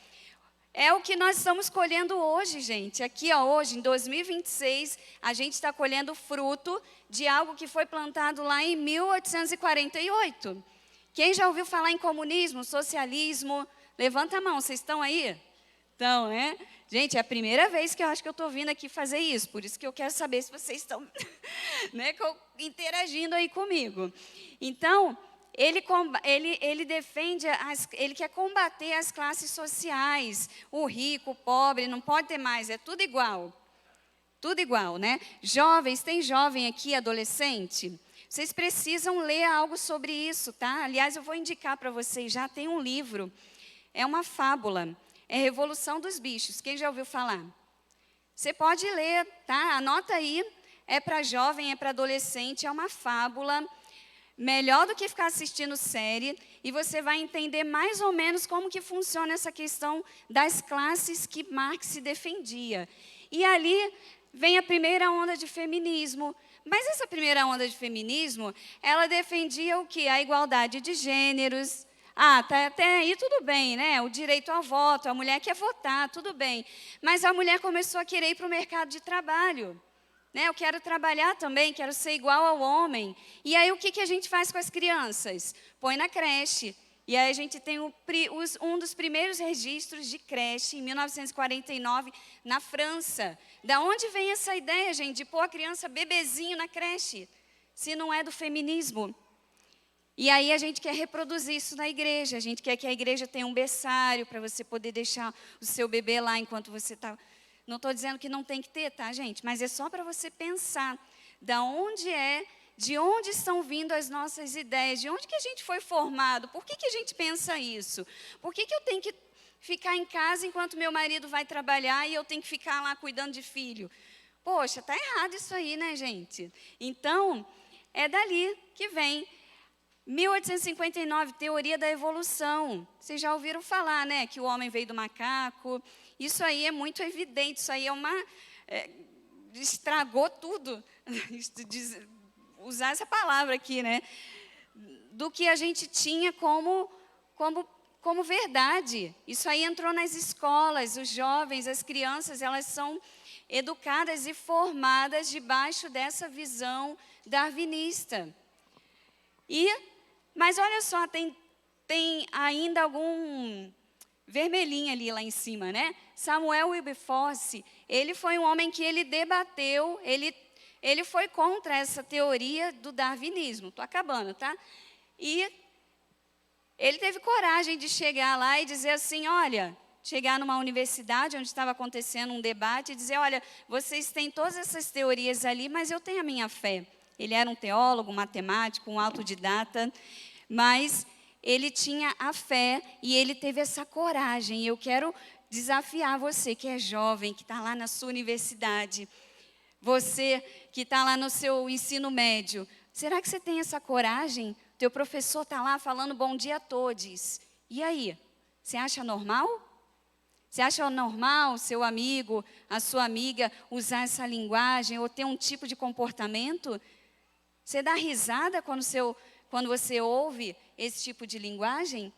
É o que nós estamos colhendo hoje, gente. Aqui, ó, hoje, em 2026, a gente está colhendo fruto de algo que foi plantado lá em 1848. Quem já ouviu falar em comunismo, socialismo? Levanta a mão, vocês estão aí? Estão, né? Gente, é a primeira vez que eu acho que eu estou vindo aqui fazer isso, por isso que eu quero saber se vocês estão né, interagindo aí comigo. Então, ele defende, ele quer combater as classes sociais, o rico, o pobre, não pode ter mais, é tudo igual. Tudo igual, né? Jovens, tem jovem aqui, adolescente? Vocês precisam ler algo sobre isso, tá? Aliás, eu vou indicar para vocês, já tem um livro, é uma fábula, é Revolução dos Bichos, quem já ouviu falar? Você pode ler, tá? Anota aí, é para jovem, é para adolescente, é uma fábula, melhor do que ficar assistindo série, e você vai entender mais ou menos como que funciona essa questão das classes que Marx se defendia. E ali vem a primeira onda de feminismo. Mas essa primeira onda de feminismo, ela defendia o quê? A igualdade de gêneros. Tá, até aí tudo bem, né? O direito ao voto, a mulher quer votar, tudo bem. Mas a mulher começou a querer ir para o mercado de trabalho. Eu quero trabalhar também, quero ser igual ao homem. E aí o que a gente faz com as crianças? Põe na creche. E aí a gente tem um dos primeiros registros de creche, em 1949, na França. Da onde vem essa ideia, gente, de pôr a criança bebezinho na creche, se não é do feminismo? E aí a gente quer reproduzir isso na igreja. A gente quer que a igreja tenha um berçário para você poder deixar o seu bebê lá enquanto você está... Não estou dizendo que não tem que ter, tá, gente? Mas é só para você pensar de onde estão vindo as nossas ideias, de onde que a gente foi formado, por que a gente pensa isso? Por que eu tenho que ficar em casa enquanto meu marido vai trabalhar e eu tenho que ficar lá cuidando de filho? Poxa, está errado isso aí, né, gente? Então, é dali que vem 1859, teoria da evolução. Vocês já ouviram falar, né, que o homem veio do macaco. Isso aí é muito evidente, isso aí estragou tudo, usar essa palavra aqui, né, do que a gente tinha como verdade. Isso aí entrou nas escolas, os jovens, as crianças, elas são educadas e formadas debaixo dessa visão darwinista. Mas olha só, tem ainda algum vermelhinho ali lá em cima, né? Samuel Wilberforce, ele foi um homem que ele debateu, ele foi contra essa teoria do darwinismo. Estou acabando, tá? E ele teve coragem de chegar lá e dizer assim, olha, chegar numa universidade onde estava acontecendo um debate e dizer, olha, vocês têm todas essas teorias ali, mas eu tenho a minha fé. Ele era um teólogo, um matemático, um autodidata, mas ele tinha a fé e ele teve essa coragem. Eu quero desafiar você que é jovem, que está lá na sua universidade, você que está lá no seu ensino médio. Será que você tem essa coragem? Teu professor está lá falando bom dia a todos. E aí? Você acha normal? Você acha normal seu amigo, a sua amiga usar essa linguagem ou ter um tipo de comportamento? Você dá risada quando seu quando você ouve esse tipo de linguagem?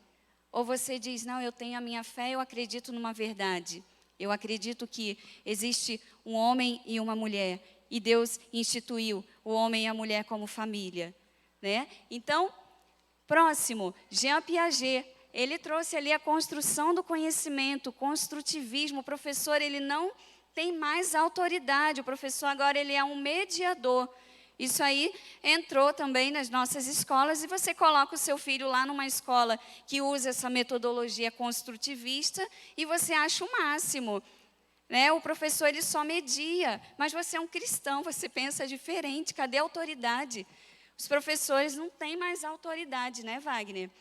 Ou você diz, não, eu tenho a minha fé, eu acredito numa verdade. Eu acredito que existe um homem e uma mulher, e Deus instituiu o homem e a mulher como família, né? Então, próximo, Jean Piaget, ele trouxe ali a construção do conhecimento, o construtivismo. O professor, ele não tem mais autoridade, o professor agora ele é um mediador. Isso aí entrou também nas nossas escolas, e você coloca o seu filho lá numa escola que usa essa metodologia construtivista e você acha o máximo, né? O professor ele só media, mas você é um cristão, você pensa diferente, cadê a autoridade? Os professores não têm mais autoridade, né, Wagner?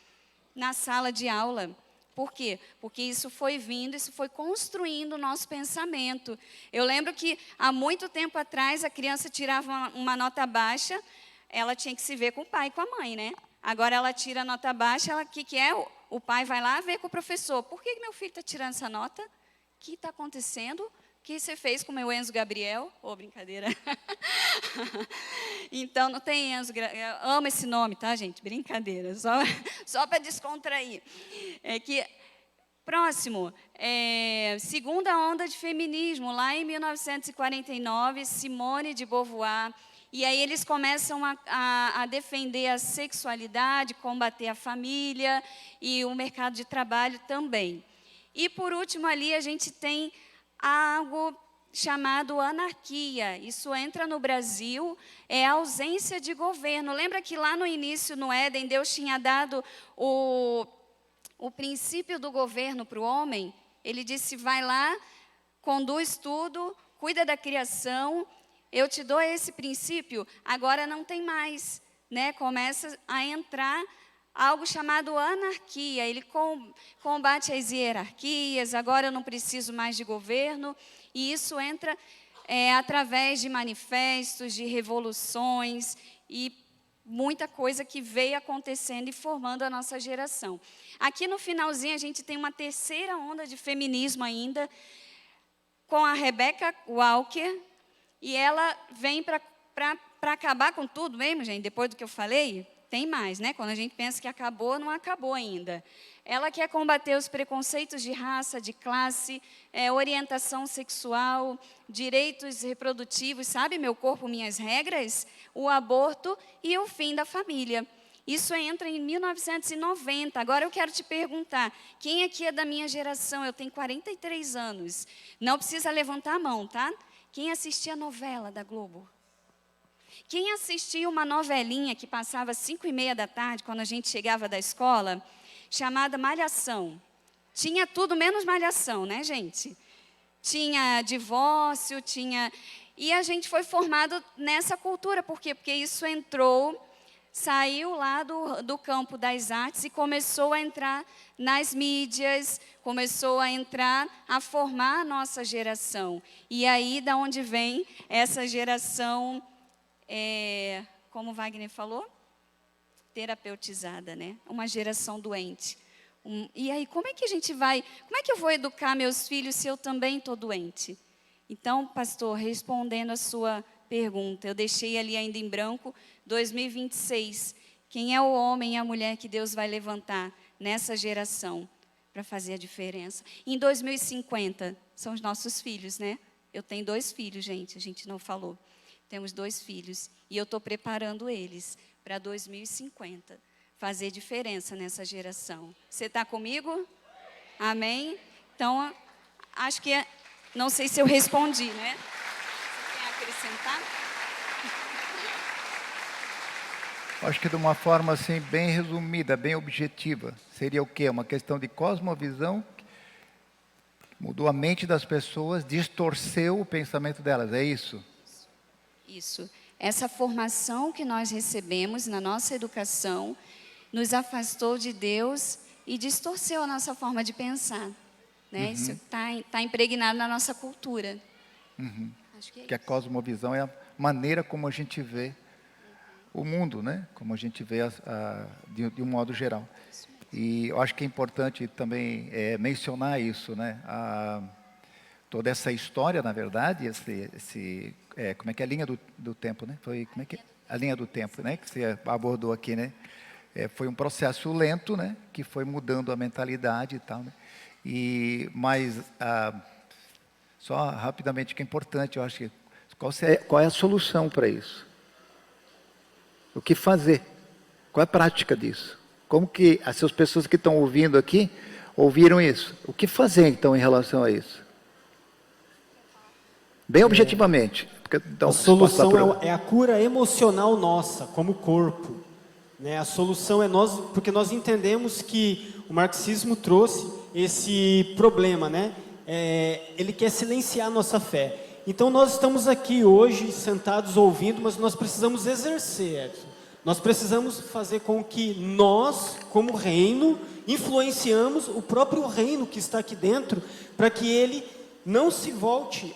Na sala de aula. Por quê? Porque isso foi vindo, isso foi construindo o nosso pensamento. Eu lembro que há muito tempo atrás a criança tirava uma nota baixa, ela tinha que se ver com o pai e com a mãe, né? Agora ela tira a nota baixa, o que é? O pai vai lá ver com o professor. Por que meu filho está tirando essa nota? O que está acontecendo? O que você fez com o meu Enzo Gabriel? Ô, brincadeira. Então, não tem Enzo Gabriel. Eu amo esse nome, tá, gente? Brincadeira. Só para descontrair. É que, próximo, segunda onda de feminismo, lá em 1949, Simone de Beauvoir. E aí eles começam a defender a sexualidade, combater a família e o mercado de trabalho também. E, por último, ali a gente tem algo chamado anarquia. Isso entra no Brasil, é a ausência de governo. Lembra que lá no início, no Éden, Deus tinha dado o princípio do governo para o homem? Ele disse, vai lá, conduz tudo, cuida da criação, eu te dou esse princípio, agora não tem mais, né? Começa a entrar algo chamado anarquia. Ele combate as hierarquias, agora eu não preciso mais de governo, e isso entra através de manifestos, de revoluções e muita coisa que veio acontecendo e formando a nossa geração. Aqui no finalzinho a gente tem uma terceira onda de feminismo ainda, com a Rebecca Walker, e ela vem para acabar com tudo mesmo, gente, depois do que eu falei. Tem mais, né? Quando a gente pensa que acabou, não acabou ainda. Ela quer combater os preconceitos de raça, de classe, orientação sexual, direitos reprodutivos, sabe? Meu corpo, minhas regras, o aborto e o fim da família. Isso entra em 1990. Agora eu quero te perguntar, quem aqui é da minha geração? Eu tenho 43 anos. Não precisa levantar a mão, tá? Quem assistia a novela da Globo? Quem assistia uma novelinha que passava às 5h30 da tarde, quando a gente chegava da escola, chamada Malhação? Tinha tudo menos Malhação, né, gente? Tinha divórcio, tinha... E a gente foi formado nessa cultura. Por quê? Porque isso entrou, saiu lá do campo das artes e começou a entrar nas mídias, começou a entrar, a formar a nossa geração. E aí, da onde vem essa geração... como o Wagner falou, terapeutizada, né? Uma geração doente. E aí, como é que eu vou educar meus filhos se eu também estou doente? Então, pastor, respondendo a sua pergunta, eu deixei ali ainda em branco, 2026, quem é o homem e a mulher que Deus vai levantar nessa geração para fazer a diferença? Em 2050, são os nossos filhos, né? Eu tenho 2 filhos, gente, a gente não falou. Temos 2 filhos e eu estou preparando eles para 2050, fazer diferença nessa geração. Você está comigo? Amém? Então, acho que, não sei se eu respondi, né? Você quer acrescentar? Acho que de uma forma assim, bem resumida, bem objetiva. Seria o quê? Uma questão de cosmovisão, mudou a mente das pessoas, distorceu o pensamento delas, é isso? Isso. Essa formação que nós recebemos na nossa educação nos afastou de Deus e distorceu a nossa forma de pensar. Né? Isso está impregnado na nossa cultura. Acho que é Que a cosmovisão é a maneira como a gente vê o mundo, né? Como a gente vê de um modo geral. E eu acho que é importante também mencionar isso, né? Toda essa história, na verdade, como é que é a linha do tempo, né? Como é que é? a linha do tempo, né, que você abordou aqui, né? Foi um processo lento, né, que foi mudando a mentalidade e tal, né? Mas só rapidamente, que é importante, eu acho que qual é a solução para isso? O que fazer? Qual é a prática disso? Como que essas pessoas que estão ouvindo aqui ouviram isso? O que fazer então em relação a isso? Bem objetivamente. Então, a solução é a cura emocional nossa, como corpo. Né? A solução é nós, porque nós entendemos que o marxismo trouxe esse problema, né? Ele quer silenciar a nossa fé. Então nós estamos aqui hoje sentados ouvindo, mas nós precisamos exercer, Edson. Nós precisamos fazer com que nós, como reino, influenciamos o próprio reino que está aqui dentro, para que ele não se volte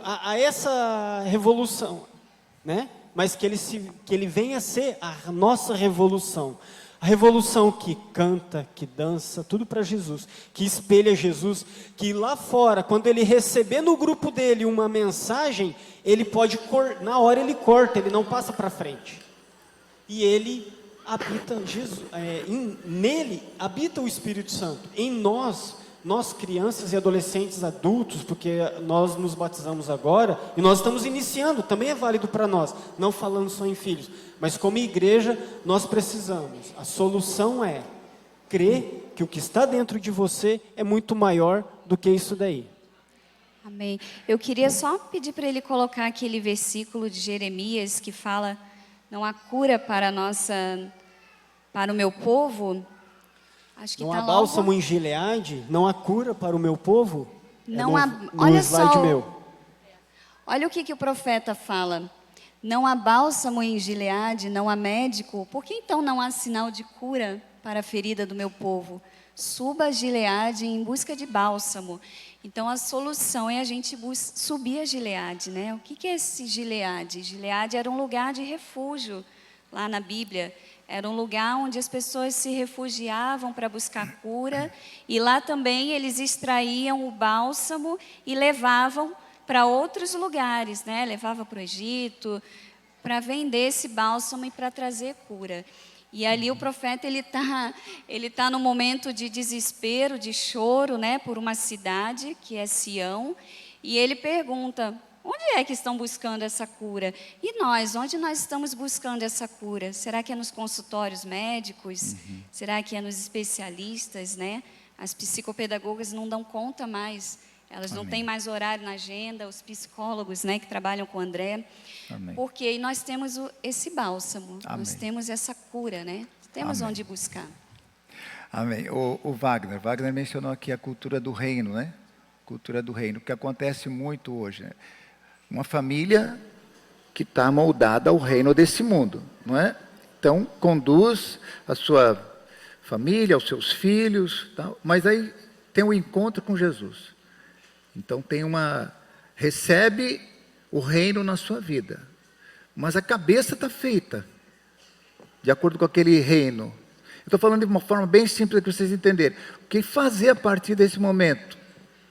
a essa revolução, né? Mas que ele venha a ser a nossa revolução. A revolução que canta, que dança, tudo para Jesus, que espelha Jesus, que lá fora, quando ele receber no grupo dele uma mensagem, ele pode, na hora ele corta, ele não passa para frente. E ele habita, nele habita o Espírito Santo. Em nós crianças e adolescentes, adultos, porque nós nos batizamos agora, e nós estamos iniciando, também é válido para nós, não falando só em filhos, mas como igreja, nós precisamos. A solução é crer que o que está dentro de você é muito maior do que isso daí. Amém. Eu queria só pedir para ele colocar aquele versículo de Jeremias que fala, não há cura para o meu povo. Acho que não tá há bálsamo em Gileade, não há cura para o meu povo. Não há. Olha slide meu. Olha o que o profeta fala. Não há bálsamo em Gileade, não há médico. Por que então não há sinal de cura para a ferida do meu povo? Suba a Gileade em busca de bálsamo. Então a solução é a gente subir a Gileade, né? O que é esse Gileade? Gileade era um lugar de refúgio lá na Bíblia. Era um lugar onde as pessoas se refugiavam para buscar cura, e lá também eles extraíam o bálsamo e levavam para outros lugares, né? Levavam para o Egito, para vender esse bálsamo e para trazer cura. E ali o profeta, ele tá num momento de desespero, de choro, né? Por uma cidade, que é Sião, e ele pergunta: onde é que estão buscando essa cura? E nós, onde nós estamos buscando essa cura? Será que é nos consultórios médicos? Será que é nos especialistas, né? As psicopedagogas não dão conta mais. Elas não têm mais horário na agenda, os psicólogos, né, que trabalham com o André. Amém. Porque nós temos esse bálsamo, nós temos essa cura, né? Temos onde buscar. Amém. O Wagner mencionou aqui a cultura do reino, né? Cultura do reino, que acontece muito hoje, né? Uma família que está moldada ao reino desse mundo, não é? Então, conduz a sua família, aos seus filhos, tal, mas aí tem um encontro com Jesus. Então, recebe o reino na sua vida, mas a cabeça está feita de acordo com aquele reino. Eu estou falando de uma forma bem simples para vocês entenderem. O que fazer a partir desse momento?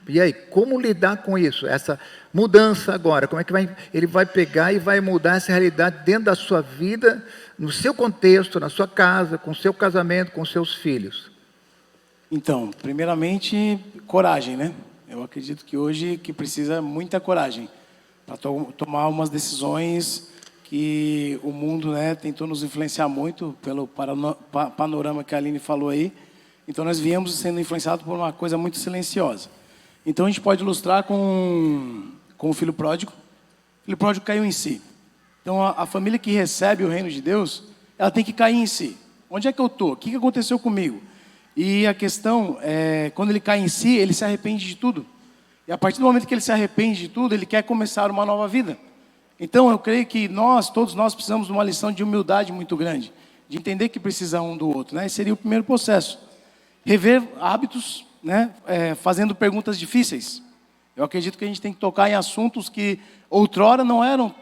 E aí, como lidar com isso? Essa mudança agora, como é que ele vai pegar e vai mudar essa realidade dentro da sua vida, no seu contexto, na sua casa, com o seu casamento, com os seus filhos? Então, primeiramente, coragem, né? Eu acredito que hoje que precisa muita coragem para tomar umas decisões que o mundo, né, tentou nos influenciar muito pelo panorama que a Aline falou aí. Então, nós viemos sendo influenciados por uma coisa muito silenciosa. Então, a gente pode ilustrar com o filho pródigo. O filho pródigo caiu em si. Então, a família que recebe o reino de Deus, ela tem que cair em si. Onde é que eu estou? O que aconteceu comigo? E a questão é, quando ele cai em si, ele se arrepende de tudo. E a partir do momento que ele se arrepende de tudo, ele quer começar uma nova vida. Então, eu creio que todos nós precisamos de uma lição de humildade muito grande. De entender que precisa um do outro, né? Esse seria o primeiro processo. Rever hábitos, né? Fazendo perguntas difíceis. Eu acredito que a gente tem que tocar em assuntos que outrora não eram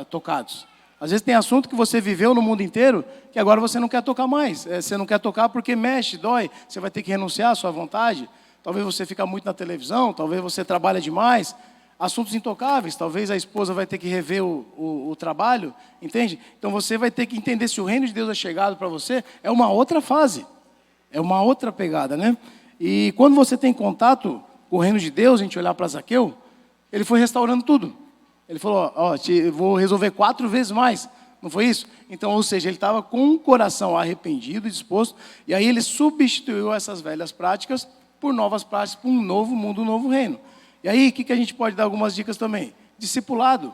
tocados. Às vezes tem assunto que você viveu no mundo inteiro que agora você não quer tocar mais. Você não quer tocar porque mexe, dói. Você vai ter que renunciar à sua vontade. Talvez você fique muito na televisão, talvez você trabalhe demais. assuntos intocáveis. Talvez a esposa vai ter que rever o trabalho, entende? Então você vai ter que entender se o reino de Deus é chegado para você, é uma outra fase, é uma outra pegada, né? E quando você tem contato com o reino de Deus, a gente olhar para Zaqueu, ele foi restaurando tudo. Ele falou, vou resolver 4 vezes mais. Não foi isso? Então, ou seja, ele estava com um coração arrependido e disposto, e aí ele substituiu essas velhas práticas por novas práticas, por um novo mundo, um novo reino. E aí, o que a gente pode dar algumas dicas também? Discipulado.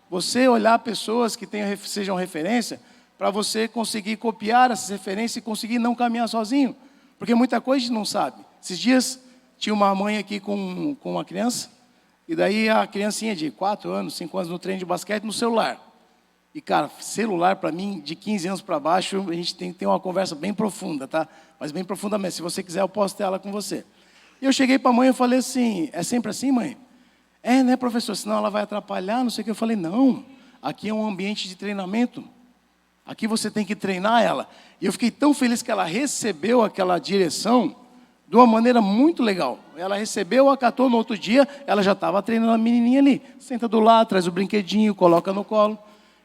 Você olhar pessoas que sejam referência, para você conseguir copiar essas referências e conseguir não caminhar sozinho. Porque muita coisa a gente não sabe. Esses dias, tinha uma mãe aqui com uma criança, e daí a criancinha de 4 anos, 5 anos no treino de basquete no celular. E, cara, celular, para mim, de 15 anos para baixo, a gente tem que ter uma conversa bem profunda, tá? Mas bem profunda mesmo. Se você quiser, eu posso ter ela com você. E eu cheguei para a mãe e falei assim, é sempre assim, mãe? É, né, professor? Senão ela vai atrapalhar, não sei o que. Eu falei, não, aqui é um ambiente de treinamento. Aqui você tem que treinar ela. E eu fiquei tão feliz que ela recebeu aquela direção de uma maneira muito legal. Ela recebeu, acatou, no outro dia, ela já estava treinando a menininha ali. Senta do lado, traz o brinquedinho, coloca no colo.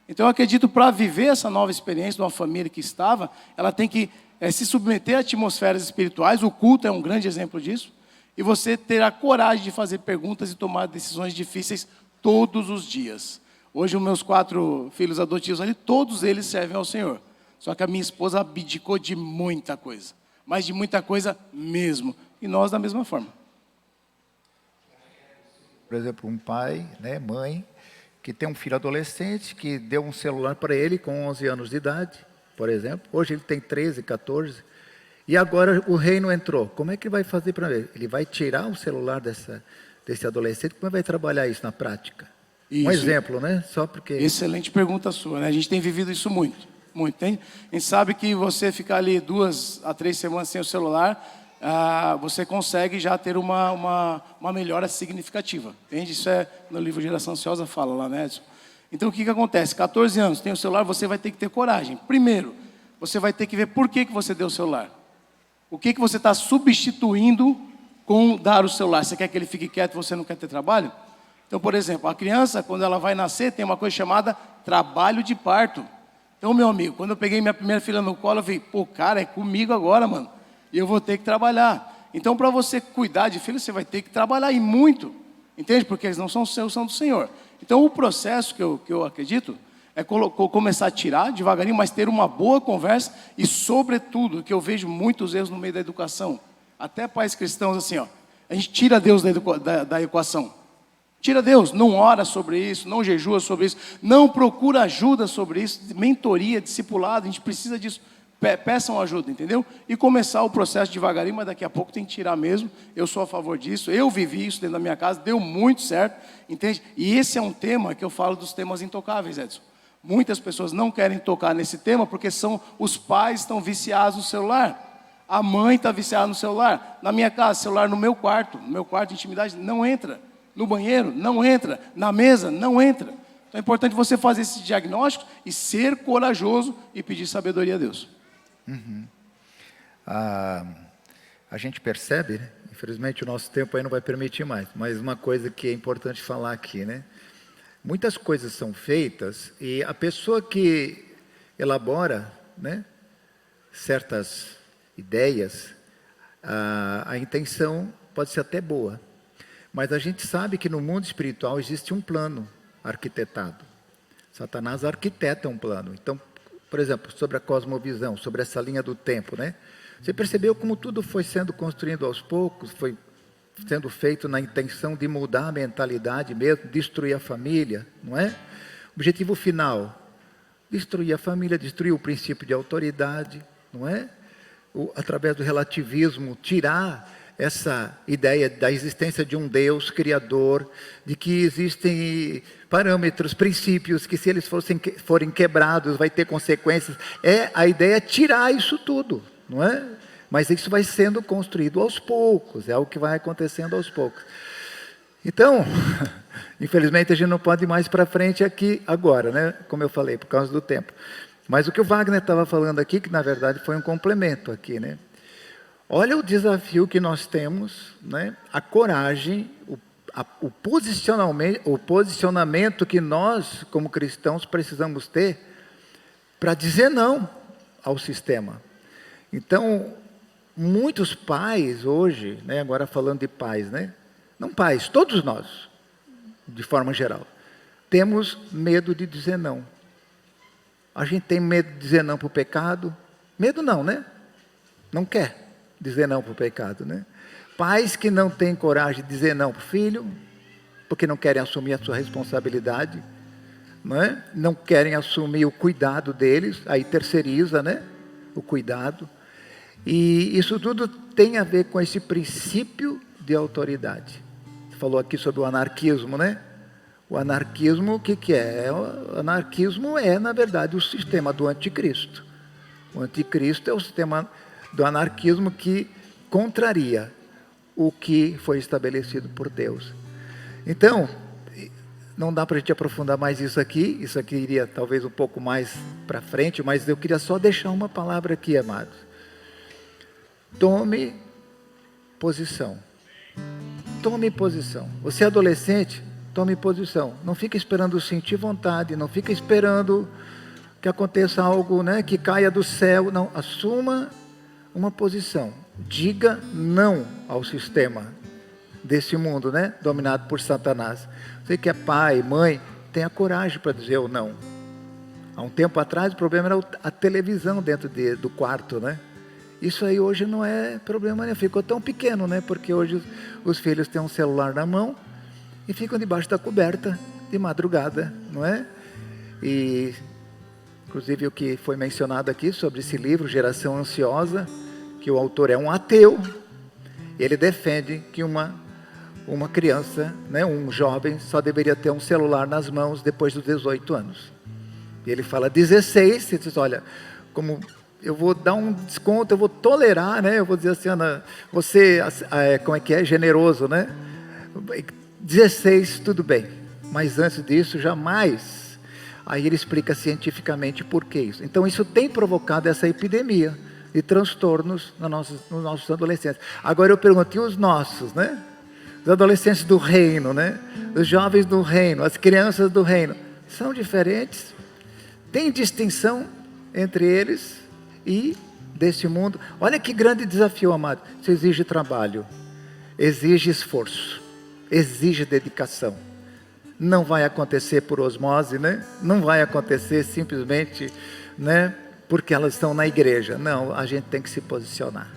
Então, eu acredito, para viver essa nova experiência de uma família que estava, ela tem que se submeter a atmosferas espirituais, o culto é um grande exemplo disso, e você ter a coragem de fazer perguntas e tomar decisões difíceis todos os dias. Hoje, os meus 4 filhos adotivos ali, todos eles servem ao Senhor. Só que a minha esposa abdicou de muita coisa, mas de muita coisa mesmo, e nós da mesma forma. Por exemplo, um pai, né, mãe, que tem um filho adolescente, que deu um celular para ele com 11 anos de idade, por exemplo. Hoje ele tem 13, 14. E agora o reino entrou. Como é que ele vai fazer para ele? Ele vai tirar o celular desse adolescente? Como vai trabalhar isso na prática? Isso. Um exemplo, né? Só porque... Excelente pergunta sua, né? A gente tem vivido isso muito, tem? A gente sabe que você ficar ali 2 a 3 semanas sem o celular, você consegue já ter uma melhora significativa, entende? Isso é no livro Geração Ansiosa, fala lá, né, Edson? Então, o que acontece? 14 anos, tem o celular, você vai ter que ter coragem. Primeiro, você vai ter que ver por que você deu o celular. O que você está substituindo com dar o celular? Você quer que ele fique quieto e você não quer ter trabalho? Então, por exemplo, a criança, quando ela vai nascer, tem uma coisa chamada trabalho de parto. Então, meu amigo, quando eu peguei minha primeira filha no colo, eu falei, pô, cara, é comigo agora, mano. E eu vou ter que trabalhar. Então, para você cuidar de filhos, você vai ter que trabalhar e muito. Entende? Porque eles não são seus, são do Senhor. Então, o processo que eu acredito é começar a tirar devagarinho, mas ter uma boa conversa e, sobretudo, que eu vejo muitos erros no meio da educação. Até pais cristãos, assim, ó, a gente tira Deus da equação. Tira Deus, não ora sobre isso, não jejua sobre isso, não procura ajuda sobre isso, mentoria, discipulado, a gente precisa disso. Peçam ajuda, entendeu? E começar o processo devagarinho, mas daqui a pouco tem que tirar mesmo. Eu sou a favor disso, eu vivi isso dentro da minha casa, deu muito certo, entende? E esse é um tema que eu falo dos temas intocáveis, Edson. Muitas pessoas não querem tocar nesse tema porque os pais estão viciados no celular. A mãe está viciada no celular. Na minha casa, celular no meu quarto de intimidade, não entra. No banheiro, não entra. Na mesa, não entra. Então é importante você fazer esse diagnóstico e ser corajoso e pedir sabedoria a Deus. A gente percebe, né? Infelizmente o nosso tempo aí não vai permitir mais, mas uma coisa que é importante falar aqui, né? Muitas coisas são feitas e a pessoa que elabora, né, certas ideias, a intenção pode ser até boa, mas a gente sabe que no mundo espiritual existe um plano arquitetado. Satanás arquiteta um plano. Então, por exemplo, sobre a cosmovisão, sobre essa linha do tempo, né? Você percebeu como tudo foi sendo construído aos poucos, foi sendo feito na intenção de mudar a mentalidade mesmo, destruir a família, não é? Objetivo final, destruir a família, destruir o princípio de autoridade, não é? Através do relativismo, tirar essa ideia da existência de um Deus criador, de que existem parâmetros, princípios, que se eles forem quebrados, vai ter consequências. A ideia é tirar isso tudo, não é? Mas isso vai sendo construído aos poucos, é o que vai acontecendo aos poucos. Então, infelizmente a gente não pode ir mais para frente aqui agora, né? Como eu falei, por causa do tempo. Mas o que o Wagner estava falando aqui, que na verdade foi um complemento aqui, né? Olha o desafio que nós temos, né? A coragem, o posicionamento que nós, como cristãos, precisamos ter para dizer não ao sistema. Então, muitos pais hoje, né, agora falando de pais, né, não pais, todos nós, de forma geral, temos medo de dizer não. A gente tem medo de dizer não para o pecado. Medo não, né? Não quer dizer não para o pecado, né? Pais que não têm coragem de dizer não para o filho, porque não querem assumir a sua responsabilidade, não é? Não querem assumir o cuidado deles, aí terceiriza, né? O cuidado. E isso tudo tem a ver com esse princípio de autoridade. Você falou aqui sobre o anarquismo, né? O anarquismo, o que é? O anarquismo é, na verdade, o sistema do anticristo. O anticristo é o sistema do anarquismo que contraria o que foi estabelecido por Deus. Então, não dá para a gente aprofundar mais isso aqui iria talvez um pouco mais para frente, mas eu queria só deixar uma palavra aqui, amados. Tome posição. Tome posição. Você é adolescente, tome posição. Não fique esperando sentir vontade, não fique esperando que aconteça algo, né, que caia do céu. Não, assuma uma posição. Diga não ao sistema desse mundo, né, dominado por Satanás. Você que é pai, mãe, tenha coragem para dizer o não. Há um tempo atrás o problema era a televisão dentro do quarto, né? Isso aí hoje não é problema, né? Ficou tão pequeno, né? Porque hoje os filhos têm um celular na mão e ficam debaixo da coberta de madrugada, não é? E inclusive o que foi mencionado aqui sobre esse livro, Geração Ansiosa, que o autor é um ateu, ele defende que uma criança, né, um jovem, só deveria ter um celular nas mãos depois dos 18 anos. E ele fala 16, ele diz, olha, como eu vou dar um desconto, eu vou tolerar, né, eu vou dizer assim, Ana, você, como é que é, generoso, né, 16, tudo bem, mas antes disso, jamais. Aí ele explica cientificamente por que isso. Então isso tem provocado essa epidemia de transtornos nos nossos adolescentes. Agora eu pergunto, e os nossos, né? Os adolescentes do reino, né? Os jovens do reino, as crianças do reino, são diferentes? Tem distinção entre eles e desse mundo? Olha que grande desafio, amado. Isso exige trabalho, exige esforço, exige dedicação. Não vai acontecer por osmose, né? Não vai acontecer simplesmente, né, porque elas estão na igreja. Não, a gente tem que se posicionar.